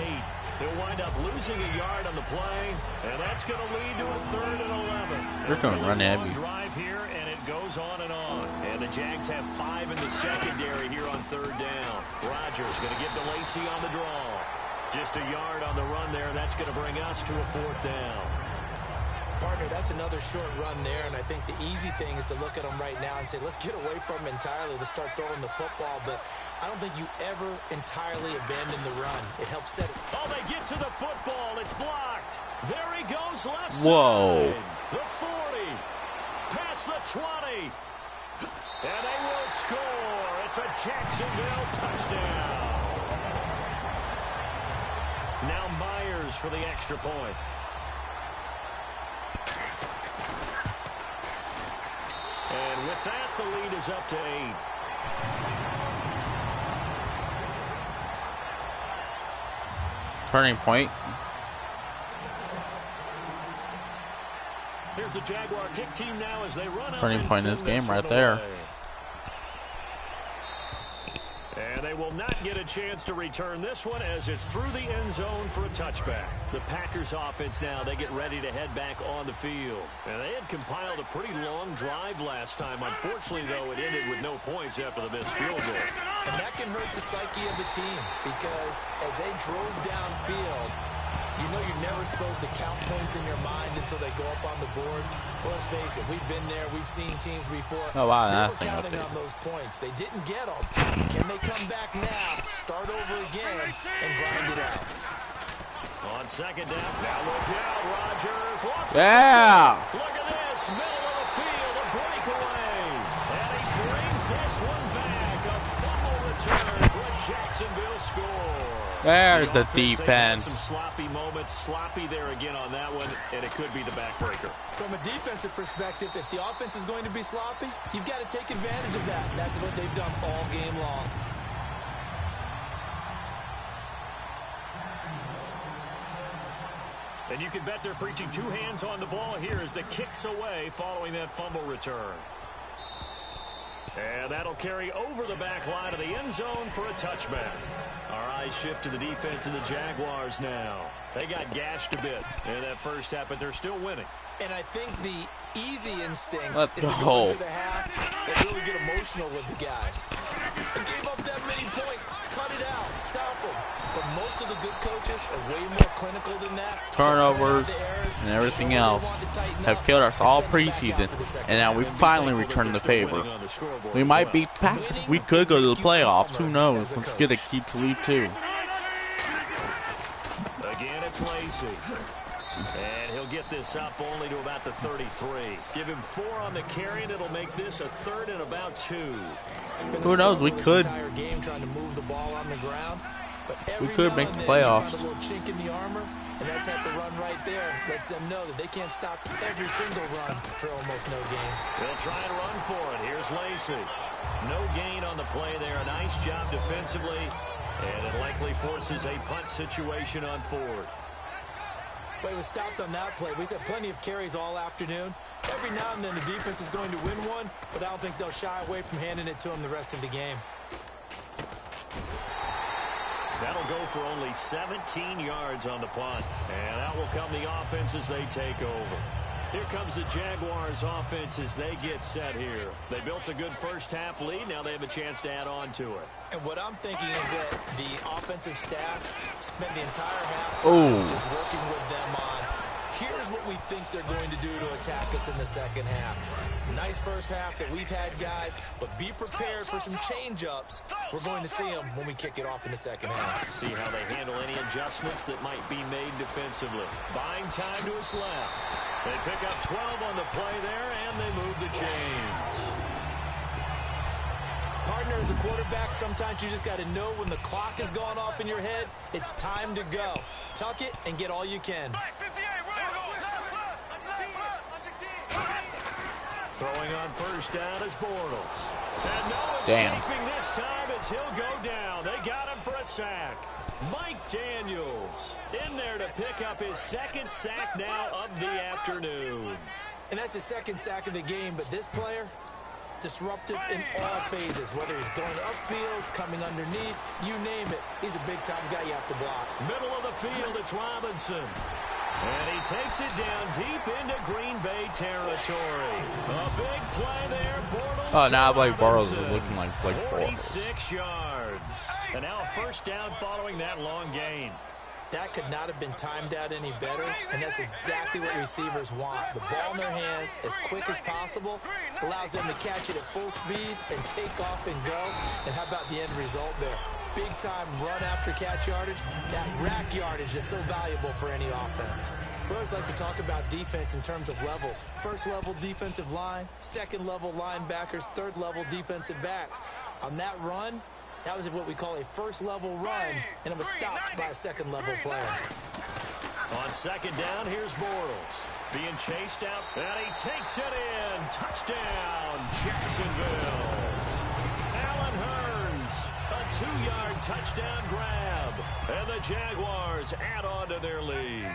He'll wind up losing a yard on the play, and that's going to lead to a 3rd and 11. They're going to run heavy. Drive here, and it goes on and on. And the Jags have 5 in the secondary here on 3rd down. Rodgers going to give to Lacy on the draw. Just a yard on the run there, and that's going to bring us to a 4th down. Partner, that's another short run there, and I think the easy thing is to look at him right now and say, let's get away from him entirely. Let's start throwing the football, but I don't think you ever entirely abandon the run. It helps set it. Oh, they get to the football. It's blocked. There he goes left side. Whoa. The 40. Past the 20. And they will score. It's a Jacksonville touchdown. Now Myers for the extra point. And with that, the lead is up to 8. Turning point. Here's the Jaguar kick team now as they run out. Turning point in this game right there. And they will not get a chance to return this one as it's through the end zone for a touchback. The Packers offense now, they get ready to head back on the field. And they had compiled a pretty long drive last time. Unfortunately, though, it ended with no points after the missed field goal. And that can hurt the psyche of the team because as they drove downfield, you know you're never supposed to count points in your mind until they go up on the board. Well, let's face it, we've been there. We've seen teams before. Oh, wow, they that's were counting on those points. They didn't get them. Can they come back now, start over again, and grind it out? On 2nd down, now look out, Rodgers. Lost Yeah! Look at this, middle of the field, a breakaway. And he brings this one back. A fumble return for a Jacksonville score. There's the Some defense. sloppy moments, sloppy there again on that one, and it could be the backbreaker. From a defensive perspective, if the offense is going to be sloppy, you've got to take advantage of that. That's what they've done all game long. And you can bet they're preaching two hands on the ball here as the kick's away following that fumble return. And that'll carry over the back line of the end zone for a touchback. Our eyes shift to the defense of the Jaguars now. They got gashed a bit in that first half, but they're still winning. And I think the easy instinct Let's is to go. go into the half and really get emotional with the guys. They gave up that many points. Cut it out. Stop them. But most of the good coaches are way more clinical than that. Turnovers and everything else have killed us all preseason, and now we finally returned the favor. We might beat the Packers. We could go to the playoffs. Who knows? Let's get a keep to lead too. Again, it's Lacy. And he'll get this up only to about the 33. Give him 4 on the carry, and it'll make this a 3rd and about 2. Who knows? We could. Game trying to move the ball on the ground, but We could make the playoffs. a little chink in the armor, and that type of run right there lets them know that they can't stop every single run for almost no gain. They'll try and run for it. Here's Lacy. No gain on the play there. A nice job defensively, and it likely forces a punt situation on 4th. But he was stopped on that play. We've had plenty of carries all afternoon. Every now and then the defense is going to win one, but I don't think they'll shy away from handing it to him the rest of the game. That'll go for only 17 yards on the punt. And that will come the offense as they take over. Here comes the Jaguars offense as they get set here. They built a good first half lead. Now they have a chance to add on to it. And what I'm thinking is that the offensive staff spent the entire half just working with them on, here's what we think they're going to do to attack us in the second half. Nice first half that we've had, guys, but be prepared for some change-ups. We're going to see them when we kick it off in the second half. See how they handle any adjustments that might be made defensively. Buying time to his left. They pick up 12 on the play there, and they move the chains. Partner, as a quarterback, sometimes you just got to know when the clock has gone off in your head, it's time to go. Tuck it and get all you can. Throwing on first down is Bortles. And no escaping this time as he'll go down. They got him for a sack. Mike Daniels in there to pick up his 2nd sack now of the afternoon. And that's his 2nd sack of the game, but this player, disruptive in all phases, whether he's going upfield, coming underneath, you name it. He's a big-time guy you have to block. Middle of the field, it's Robinson. And he takes it down deep into Green Bay territory. A big play there. Bortles. Oh, now Blake Bortles is looking like Blake Bortles. 46 yards. And now a first down following that long gain. That could not have been timed out any better, and that's exactly what receivers want. The ball in their hands as quick as possible allows them to catch it at full speed and take off and go. And how about the end result there? Big-time run after catch yardage. That rack yardage is so valuable for any offense. We always like to talk about defense in terms of levels. First-level defensive line, second-level linebackers, third-level defensive backs. On that run, that was what we call a first-level run, and it was stopped by a second-level player. On second down, here's Bortles. Being chased out, and he takes it in. Touchdown, Jacksonville. Allen Hurns, a 2-yard touchdown grab. And the Jaguars add on to their lead.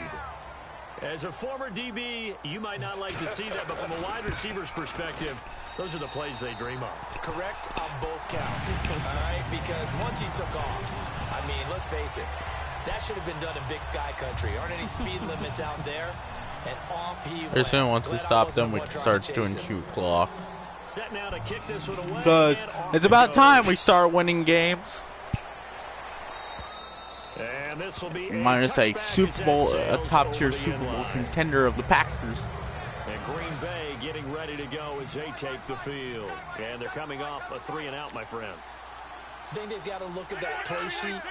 As a former DB, you might not like to see that, but from a wide receiver's perspective, those are the plays they dream of. Correct on both counts. All right, because once he took off, I mean, let's face it, that should have been done in Big Sky Country. Aren't any speed limits out there? And off he went. Soon, once we stop them, we can start doing cute clock. Set now to kick this one away. Because it's about time we start winning games. And this will be Minus a Super Bowl, a top-tier Super Bowl contender of the Packers. And Green Bay getting ready to go as they take the field. And they're coming off a 3-and-out, my friend. I think they've got to look at that play sheet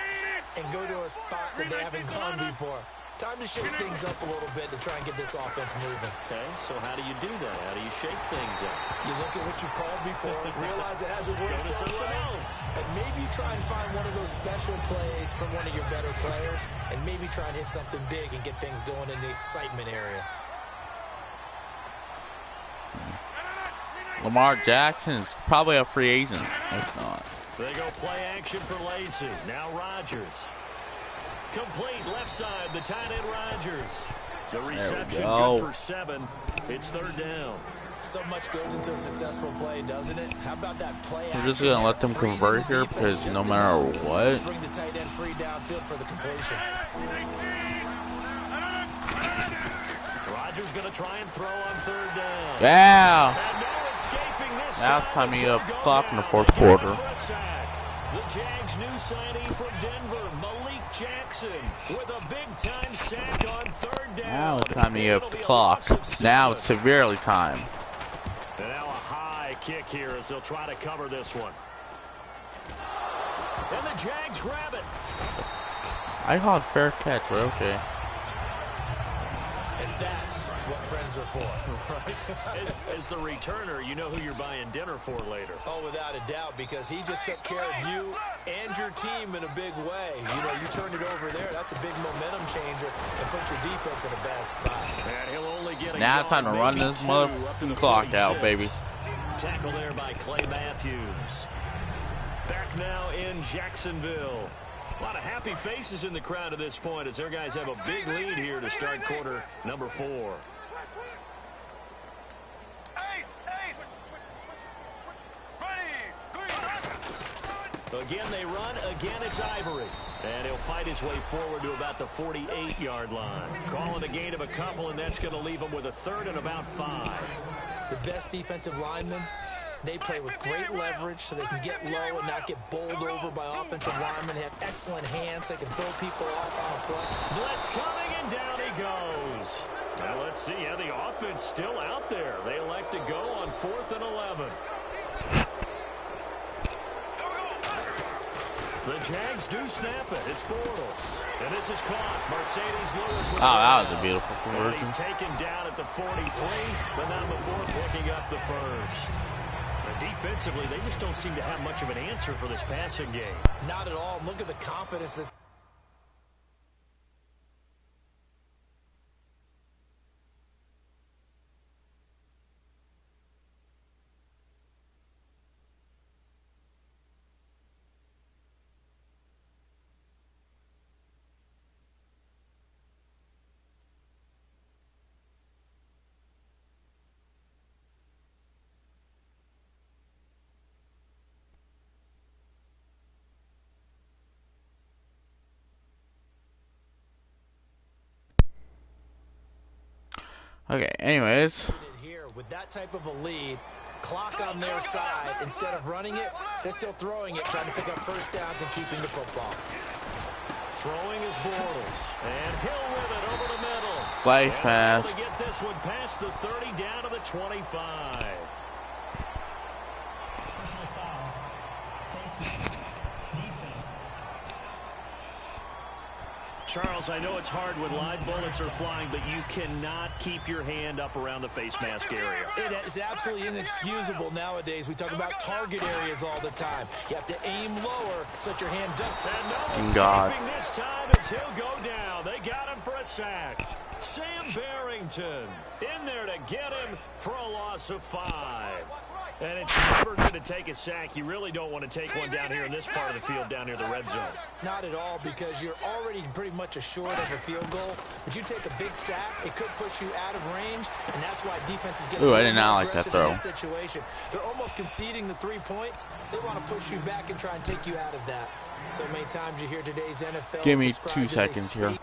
and go to a spot that they haven't gone before. Time to shake things up a little bit to try and get this offense moving. Okay, so how do you do that? How do you shake things up? You look at what you called before, realize it hasn't worked so well, and maybe try and find one of those special plays from one of your better players, and maybe try and hit something big and get things going in the excitement area. Lamar Jackson is probably a free agent, if not. They go play action for Lacy. Now Rodgers. Complete left side, the tight end Rodgers. The reception go. good for 7. It's 3rd down. So much goes into a successful play, doesn't it? How about that play We're just action gonna let there? them Freezing convert the here defense because just no matter enough. what. Just bring the tight end free downfield for the completion. Rodgers going to try and throw on 3rd down. Yeah. And no escaping this Now it's time time to as get he'll up the go clock in the down. fourth They get him quarter. for a sack. The Jags' new signing from Denver, Malik Jackson, with a big-time sack on 3rd down. Now it's time to get It'll up the be a clock. loss of 7. Now it's severely time. And now a high kick here as they'll try to cover this one. And the Jags grab it. I called fair catch, but okay. And that's what friends are for. As the returner, you know who you're buying dinner for later. Oh, without a doubt, because he just took care of you and your team in a big way. You know, you turned it over there. That's a big momentum changer and put your defense in a bad spot. And he'll only get a Now it's time to run this motherfucking clock out, baby. Tackle there by Clay Matthews. Back now in Jacksonville. A lot of happy faces in the crowd at this point as their guys have a big lead here to start quarter number 4. Again, they run. Again, it's Ivory. And he'll fight his way forward to about the 48-yard line. Calling a gain of a couple, and that's going to leave him with a 3rd and about 5. The best defensive linemen, they play with great leverage so they can get low and not get bowled over by offensive linemen. They have excellent hands. They can throw people off on a play. Blitz coming, and down he goes. Now let's see. Yeah, the offense still out there. They elect to go on 4th and 11. The Jags do snap it. It's Bortles. And this is caught. Mercedes Lewis. Oh, that was a beautiful And conversion. he's taken down at the 43, but not before picking up the 1st. Defensively, they just don't seem to have much of an answer for this passing game. Not at all. Look at the confidence that's Okay, anyways. here with that type of a lead, clock on their side. Instead of running it, they're still throwing it, trying to pick up 1st downs and keeping the football. Throwing is Bortles. And Hill with it over the middle. Flags pass. To get this one past the 30 down to the 25. Personal foul. Placement. Defense. Charles, I know it's hard when live bullets are flying, but you cannot keep your hand up around the face mask area. It is absolutely inexcusable nowadays. We talk about target areas all the time. You have to aim lower so that your hand doesn't. And no God. escaping this time as he'll go down. They got him for a sack. Sam Barrington in there to get him for a loss of 5. And it's never going to take a sack. You really don't want to take one down here in this part of the field, down near the red zone. Not at all, because you're already pretty much assured of a field goal. But you take a big sack, it could push you out of range, and that's why defense is getting Ooh, I did not like that aggressive throw. in this situation. They're almost conceding the 3 points. They want to push you back and try and take you out of that. So many times you hear today's NFL. Give me described 2 as a seconds here. state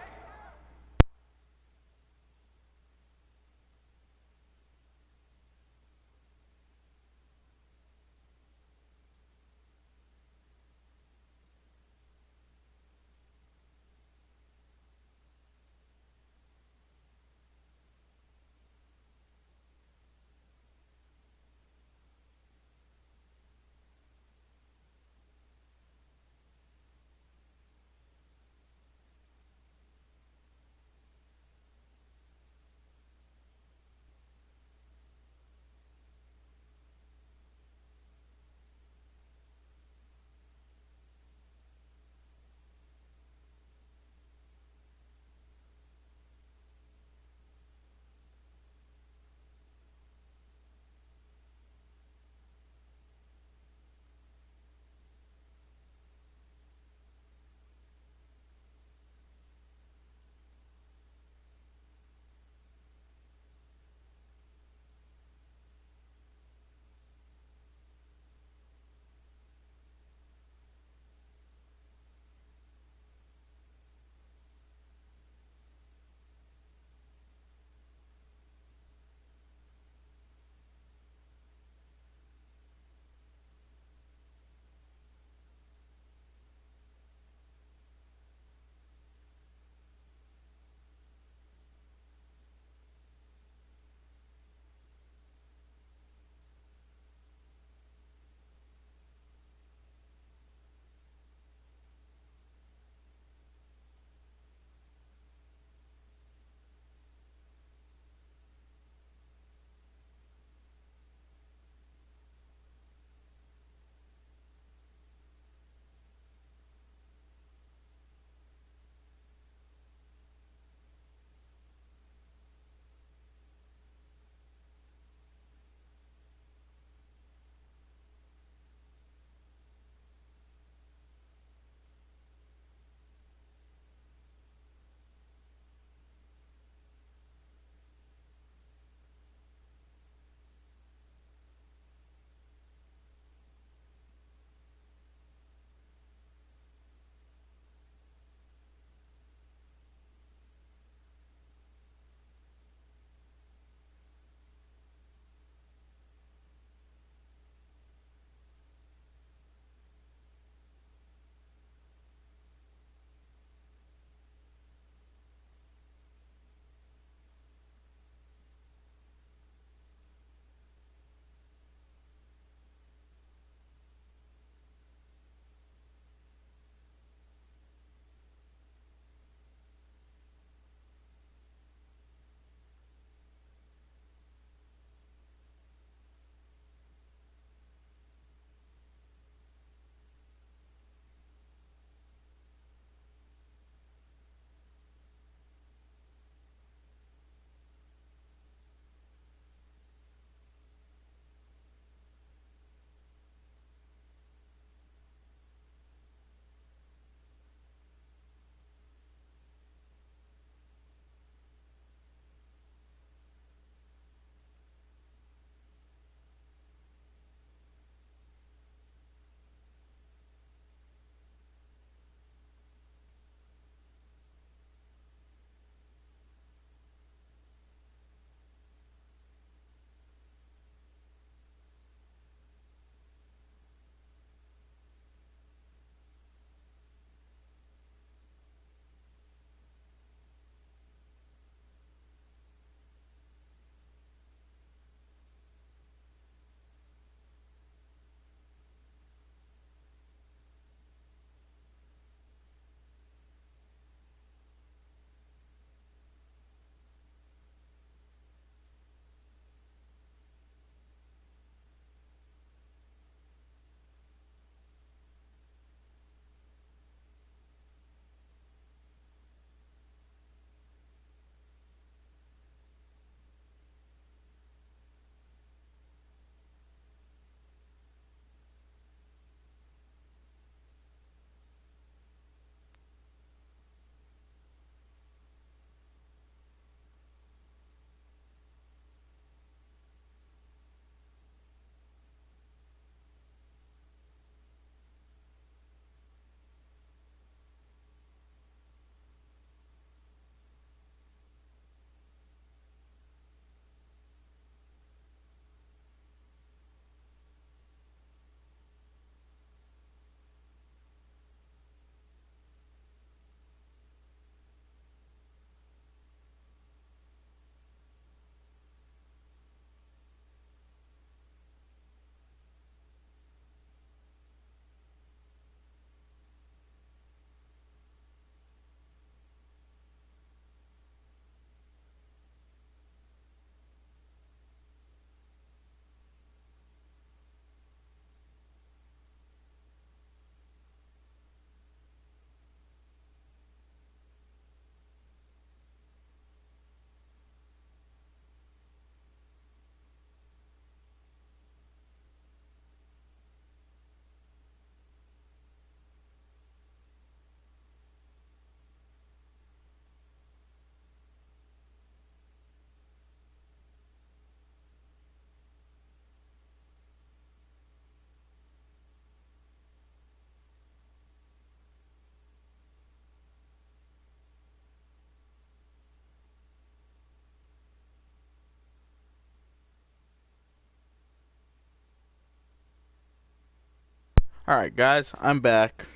Alright, guys, I'm back.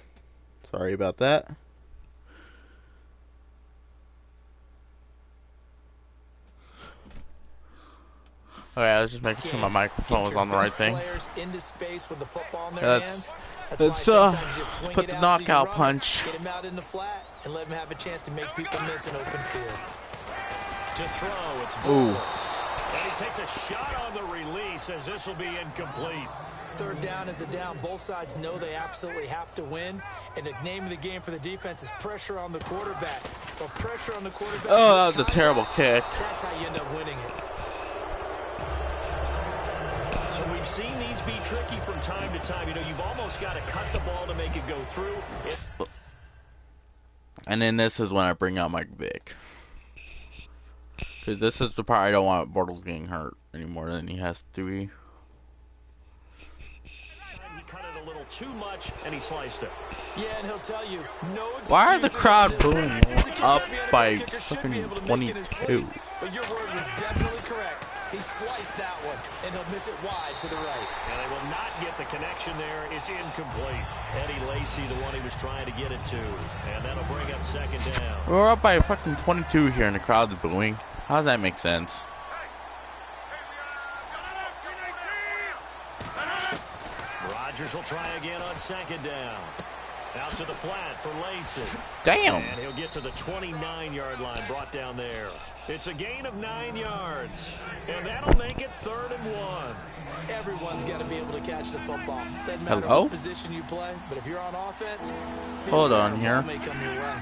Sorry about that. Okay, I was just making sure my microphone was on the right thing. Let's put the knockout punch. Get him out in the flat and let him have a chance to make people miss an open field. To throw, it's Ooh. And he takes a shot on the release as this will be incomplete. Third down is a down. Both sides know they absolutely have to win. And the name of the game for the defense is pressure on the quarterback. But pressure on the quarterback. Oh, that was a terrible kick. That's how you end up winning it. So we've seen these be tricky from time to time. You know, you've almost got to cut the ball to make it go through. And then this is when I bring out Mike Vick. Because this is the part I don't want Bortles getting hurt any more than he has to be. He cut it a little too much, and he sliced it. Yeah, and he'll tell you, no excuses. Why are the crowd on this. booing up by fucking 22? But your word was definitely correct. He sliced that one, and he'll miss it wide to the right. And they will not get the connection there. It's incomplete. Eddie Lacy, the one he was trying to get it to. And that'll bring up second down. We're up by fucking 22 here, and the crowd is booing. How does that make sense? Rodgers will try again on second down. Out to the flat for Lacy. Damn. And he'll get to the 29-yard line, brought down there. It's a gain of 9 yards. And that'll make it 3rd and 1. Everyone's got to be able to catch the football. Doesn't matter Hello? what position you play, but if you're on offense, Hold on here. may come your way.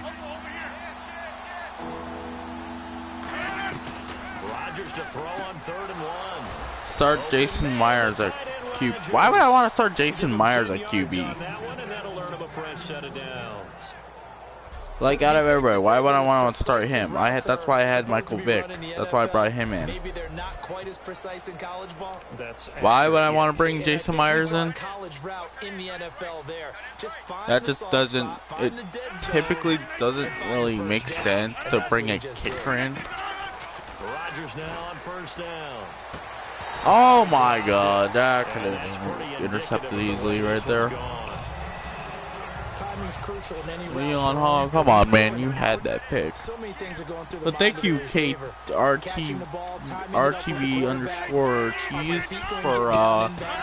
Rodgers to throw on 3rd and 1. Start Jason Myers at QB. Why would I want to start Jason Myers at QB? Like, out of everybody, why would I want to start him? That's why I had Michael Vick. That's why I brought him in. Maybe they're not quite as precise in college ball. Why would I want to bring Jason Myers in? That just doesn't, it typically doesn't really make sense to bring a kicker in. Rodgers now on 1st down. Oh my god, that could have intercepted easily right there. Timing's crucial in any Leon Hall, come on, man, you had that pick. So many things are going through the But thank mind you, of the Kate receiver. RTB underscore cheese for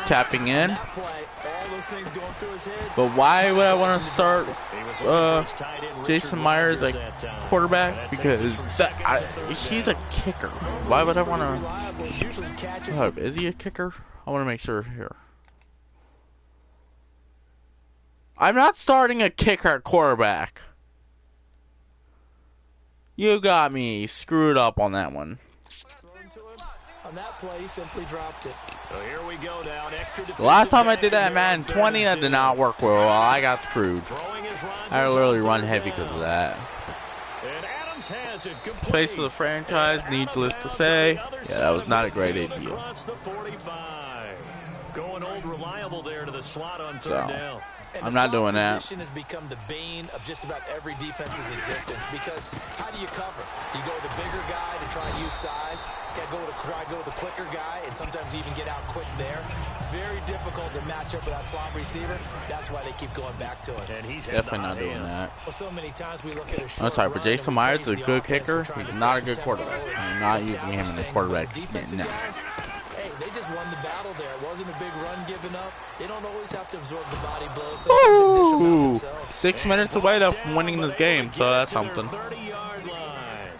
tapping in. That play, all those things going through his head. But why would I want to start Jason Myers at quarterback? Because he's a kicker. Why would I want to? Is he a kicker? I want to make sure here. I'm not starting a kicker at quarterback. You got me screwed up on that one. On that play, he simply dropped it. So here we go down. The last time I did that, man, 20, that did not work well. I got screwed. I literally run heavy because of that. Place for the franchise, needless to say. Yeah, that was not a great idea. Going old reliable there to the slot on 3rd down. I'm not doing that. Position has become the bane of just about every defense's existence because how do you cover? You go with the bigger guy to try and use size. You got to go with the quicker guy and sometimes even get out quick there. Very difficult to match up with that slot receiver. That's why they keep going back to it. And he's definitely not doing that. Well, so many times we look at a I'm sorry, but Jason Myers is a good kicker. He's not a good quarterback. I'm not using him in the quarterback. No. Hey, they just won the battle there. It wasn't a big run given up. They don't always have to absorb the body blows. Ooh, 6 minutes away from winning this game, so that's something. 30-yard line.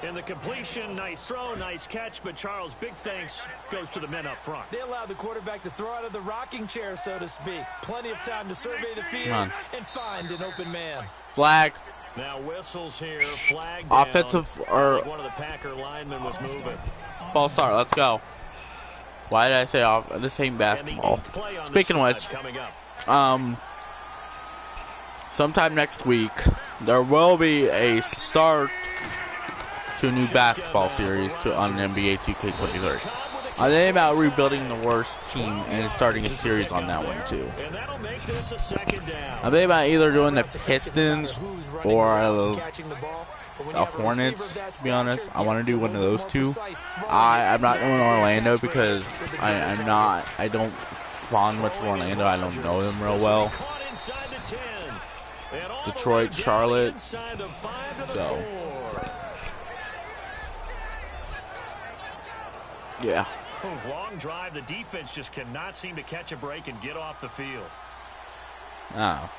In the completion, nice throw, nice catch, but Charles, big thanks goes to the men up front. They allowed the quarterback to throw out of the rocking chair, so to speak. Plenty of time to survey the field and find an open man. Flag. Now whistles here, flag Offensive or one of the Packer linemen was moving. False start. Let's go. Why did I say off? This ain't basketball. Speaking of which, sometime next week there will be a start to a new basketball series on NBA 2K23. I'm thinking about rebuilding the worst team and starting a series on that one too. I'm thinking about either doing the Pistons or the Hornets, to be honest. I want to do one of those two. I'm not doing Orlando because I don't spawned much from Orlando. I don't know them real well. Detroit, Charlotte. So, yeah. Long drive. The defense just cannot seem to catch a break and get off the field. Oh.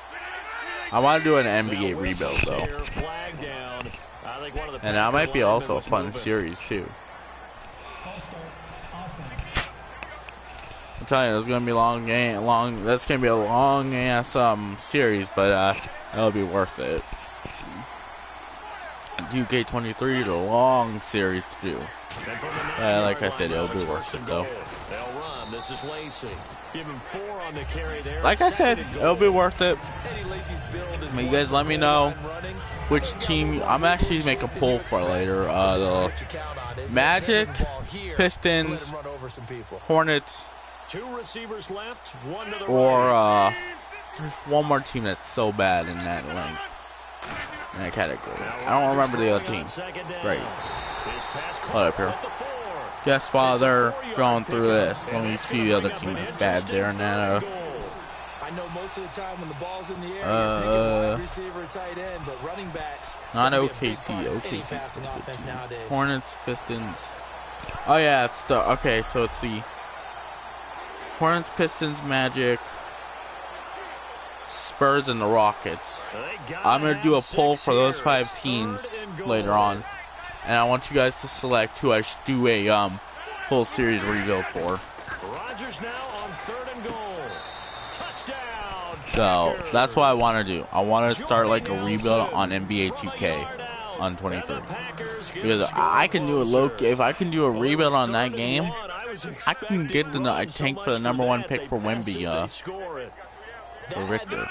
I want to do an NBA rebuild though, and that might be also a fun series too. I'm telling you, it's gonna be a long game. That's gonna be a long ass series, but it'll be worth it. 2K23 is a long series to do. Like I said, it'll be worth it though. Like I said, it'll be worth it. But you guys let me know which team. I'm actually make a poll for later. The Magic, Pistons, Hornets, or there's one more team that's so bad in that length, in that category. I don't remember the other team. Great. Hold up here. Guess while they're going through this, let me see the other team that's bad there. And then, I know most of the time when the ball's in the air, you're wide receiver, tight end, but running backs. Not OKC. OKC's a good team. Hornets, Pistons. Oh yeah, it's the okay. So it's the Hornets, Pistons, Magic, Spurs, and the Rockets. I'm gonna do a poll for those 5 teams later on. And I want you guys to select who I should do a full series rebuild for. Rodgers now on 3rd and goal. Touchdown. So that's what I want to do. I want to start like a rebuild on NBA 2K on 23, because I can do a if I can do a rebuild on that game, I can get the tank for the #1 pick for Wemby. For Victor.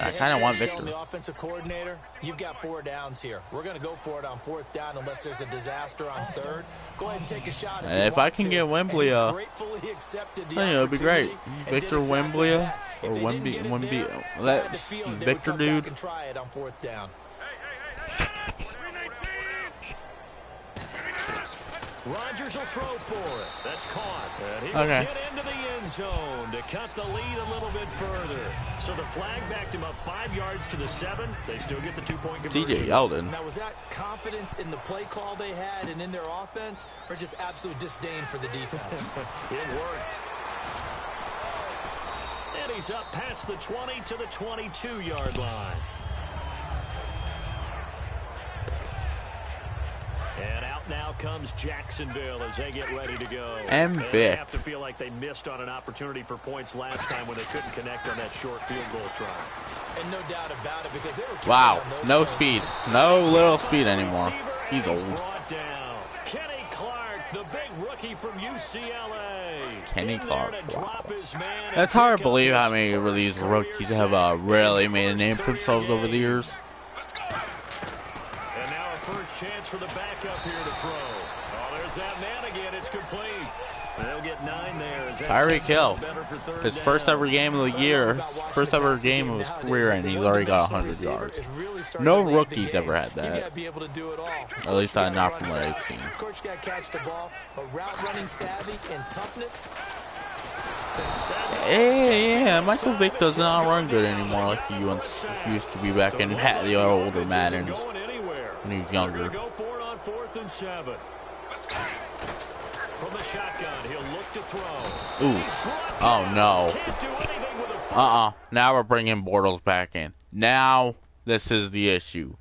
I kind of want Victor. The offensive coordinator, you've got 4 downs here. We're going to go for it on 4th down unless there's a disaster on 3rd. Go ahead and take a shot. And if I can get Wemby, it'll be great. Victor Wemby or Wemby. That's Victor, dude. Try it on 4th down. Rodgers will throw for it. That's caught. And he'll Okay. get into the end zone to cut the lead a little bit further. So the flag backed him up 5 yards to the 7. They still get the 2-point conversion. TJ Yeldon. Now, was that confidence in the play call they had and in their offense, or just absolute disdain for the defense? It worked. And he's up past the 20 to the 22-yard line. And out now comes Jacksonville as they get ready to go. And they Vic. have to feel like they missed on an opportunity for points last time when they couldn't connect on that short field goal try. And no doubt about it, because they were Wow, no speed. No little speed anymore. He's old. Kenny Clark, the big rookie from UCLA. Kenny Clark. Wow. It's hard to believe how many of these rookies have really made a name for themselves over the years. First chance for the backup here to throw. Oh, there's that man again. It's complete. They'll get 9 there. Tyreek Hill. His first ever game of the year. First ever game of his career, and he's already got 100 yards. No rookies ever had that. At least not from what I've seen. Coach got to catch the ball, but route running savvy and toughness. Yeah, Michael Vick does not run good anymore like he used to be back in the older Maddens. When he was younger. Go for it on 4th and 7. From the shotgun, he'll look to throw. Oof. Oh no. Now we're bringing Bortles back in. Now this is the issue.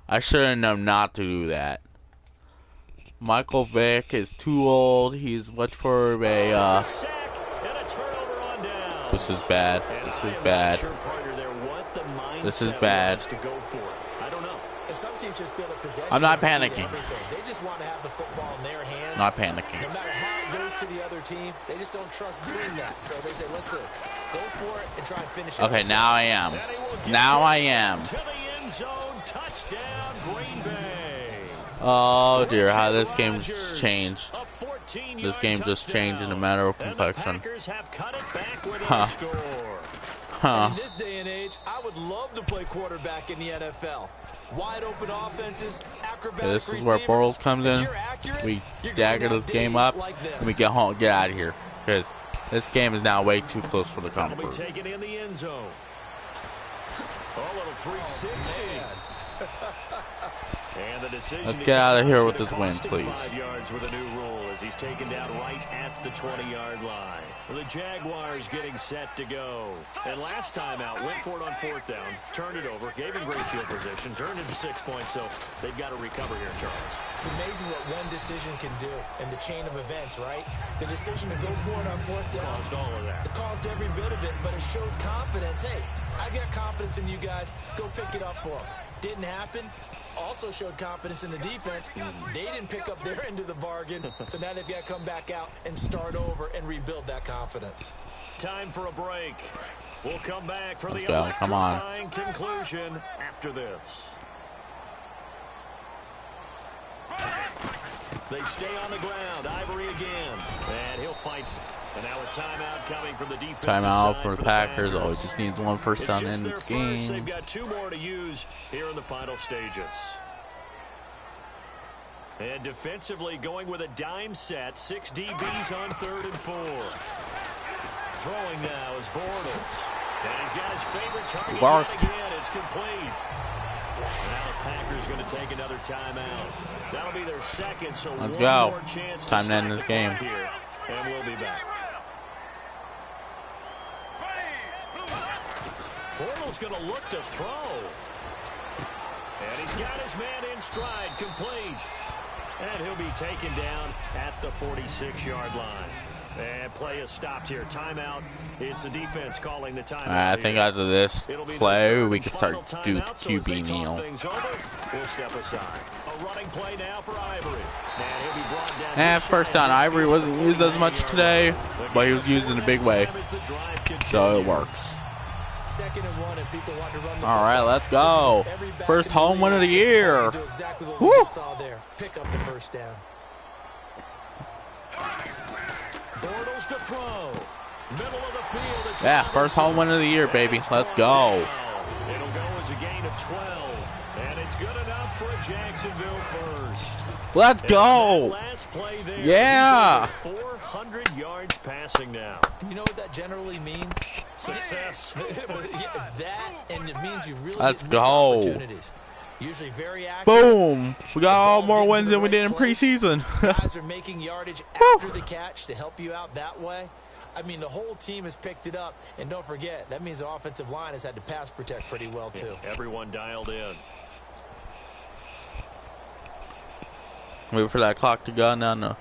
I should have known not to do that. Michael Vick is too old. He's much for a. This is bad. This is bad. This is bad. Some teams just feel that possession. I'm not panicking. They just want to have the football in their hands. Not panicking. No matter how it goes to the other team, they just don't trust doing that. So they say, listen, go for it and try and finish it. Okay, now I am. Now I am. To the end zone, touchdown, Green Bay. Oh dear, how this game just changed. This game just changed in a matter of complexion. Huh. In this day and age, I would love to play quarterback in the NFL. Wide open offenses, acrobatic this is where Bortles comes in. We dagger this game up, and we get out of here. Because This game is now way too close for the That'll be comfort. taken in the end zone. A little 360. And the decision Let's get out of here with this win, cost him please. 5 yards with a new rule as he's taken down right at the 20-yard line. The Jaguars getting set to go. And last time out, went for it on 4th down, turned it over, gave him great field position, turned it to 6 points, so they've got to recover here, Charles. It's amazing what one decision can do in the chain of events, right? The decision to go for it on 4th down. Caused all of that. It caused every bit of it, but it showed confidence. Hey, I got confidence in you guys. Go pick it up for them. Didn't happen. Also showed confidence in the defense. They didn't pick up their end of the bargain, so now they've got to come back out and start over and rebuild that confidence. Time for a break. We'll come back for Let's the go. Come on. electrifying conclusion after this. They stay on the ground. Ivory again. And he'll fight. And now a timeout coming from the defensive Timeout side for the Packers. Oh, it just needs one first down in this game. They've got 2 more to use here in the final stages. And defensively going with a dime set. 6 DBs on 3rd and 4. Throwing now is Bortles. And he's got his favorite target yet again. It's complete. And now the Packers going to take another timeout. That'll be their second, so let's one go. more chance Time to end this game. Here, and we'll be back. Bortles going to look to throw. And he's got his man in stride, complete. And he'll be taken down at the 46-yard line. And play is stopped here. Timeout. It's the defense calling the timeout. I think after this play, we can start to do the QB kneel. We'll step aside. A running play now for Ivory. And he'll be brought down. And first down, Ivory wasn't used as much today, but he was used in a big way. So it works. 2nd and 1, and people want to run the All right, let's go. First home win of the year. Exactly what Woo! we saw there. Pick up the first down. Bortles to throw. Middle of the field. It's Yeah, first home win of the year, baby. Let's go. It'll go as a gain of 12. And it's good enough for a Jacksonville first. Let's go. Last play there, Yeah. 400 yards passing now. You know what that generally means? Success. That, and it means you really Let's get go. opportunities. Usually very active. Boom. We got all more wins than we did in preseason. Guys are making yardage after the catch to help you out that way. I mean, the whole team has picked it up. And don't forget, that means the offensive line has had to pass protect pretty well, too. Yeah, everyone dialed in. Wait for that clock to go. No.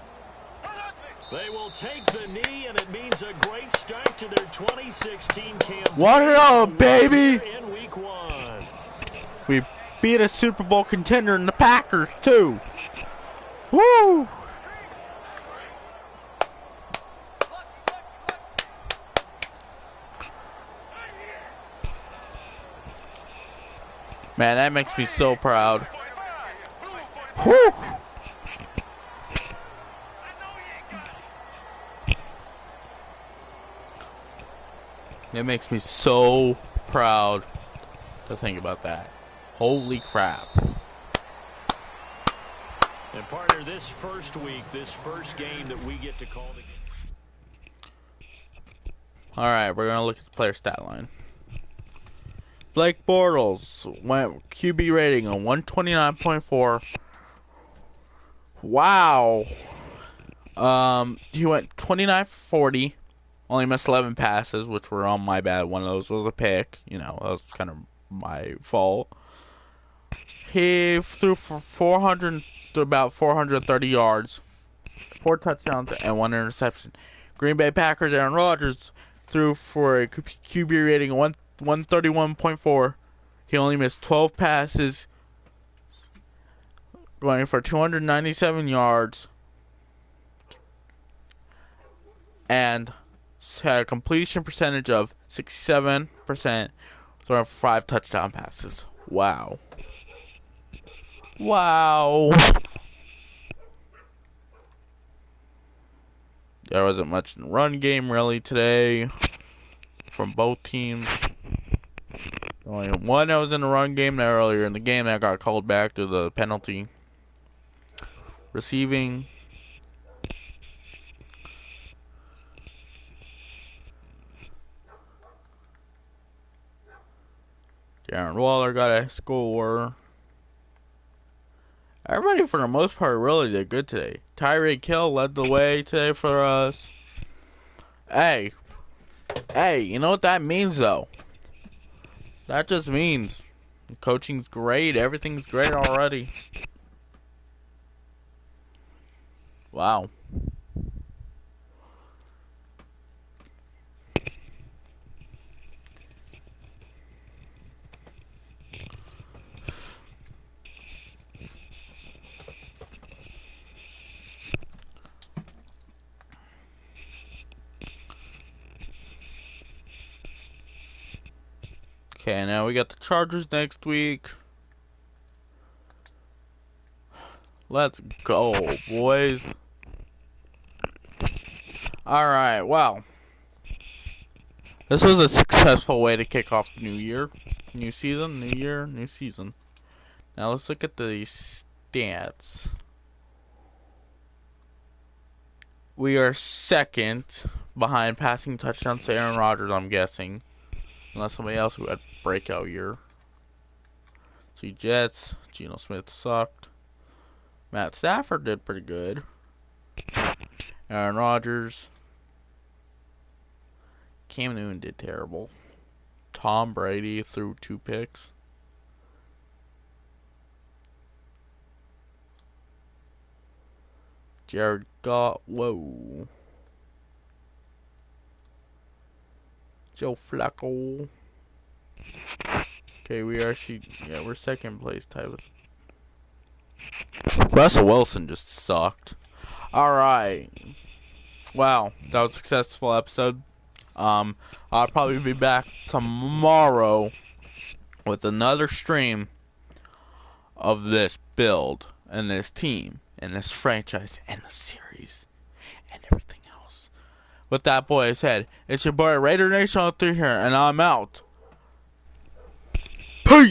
They will take the knee, and it means a great start to their 2016 campaign. What up, baby? In week 1. We beat a Super Bowl contender in the Packers, too. Woo! Man, that makes me so proud. Woo! It makes me so proud to think about that. Holy crap. And partner, this first week, this first game that we get to call the game. Alright, we're going to look at the player stat line. Blake Bortles went QB rating on 129.4. Wow. He went 29 for 40. Only missed 11 passes, which were on my bad. One of those was a pick. You know, that was kind of my fault. He threw for about 430 yards, 4 touchdowns, and 1 interception. Green Bay Packers Aaron Rodgers threw for a QB rating of 131.4. He only missed 12 passes, going for 297 yards, and had a completion percentage of 67%, throwing for 5 touchdown passes. Wow. Wow. There wasn't much in the run game really today from both teams. Only one that was in the run game there earlier in the game that got called back to the penalty. Receiving. Darren Waller got a score. Everybody, for the most part, really did good today. Tyreek Hill led the way today for us. Hey, you know what that means, though? That just means the coaching's great. Everything's great already. Wow. Okay, now we got the Chargers next week. Let's go, boys. Alright, well. This was a successful way to kick off the new year. New season, new year, new season. Now let's look at the stats. We are second behind passing touchdowns to Aaron Rodgers, I'm guessing. Unless somebody else who had breakout year. See, Jets. Geno Smith sucked. Matt Stafford did pretty good. Aaron Rodgers. Cam Newton did terrible. Tom Brady threw 2 picks. Jared Goff. Whoa. Joe Flacco. Okay, we actually, we're second place tied with. Russell Wilson just sucked. Alright. Wow, that was a successful episode. I'll probably be back tomorrow with another stream of this build and this team and this franchise and the series and everything else. With that boy said, it's your boy Raider Nation 3 here, and I'm out. Peace!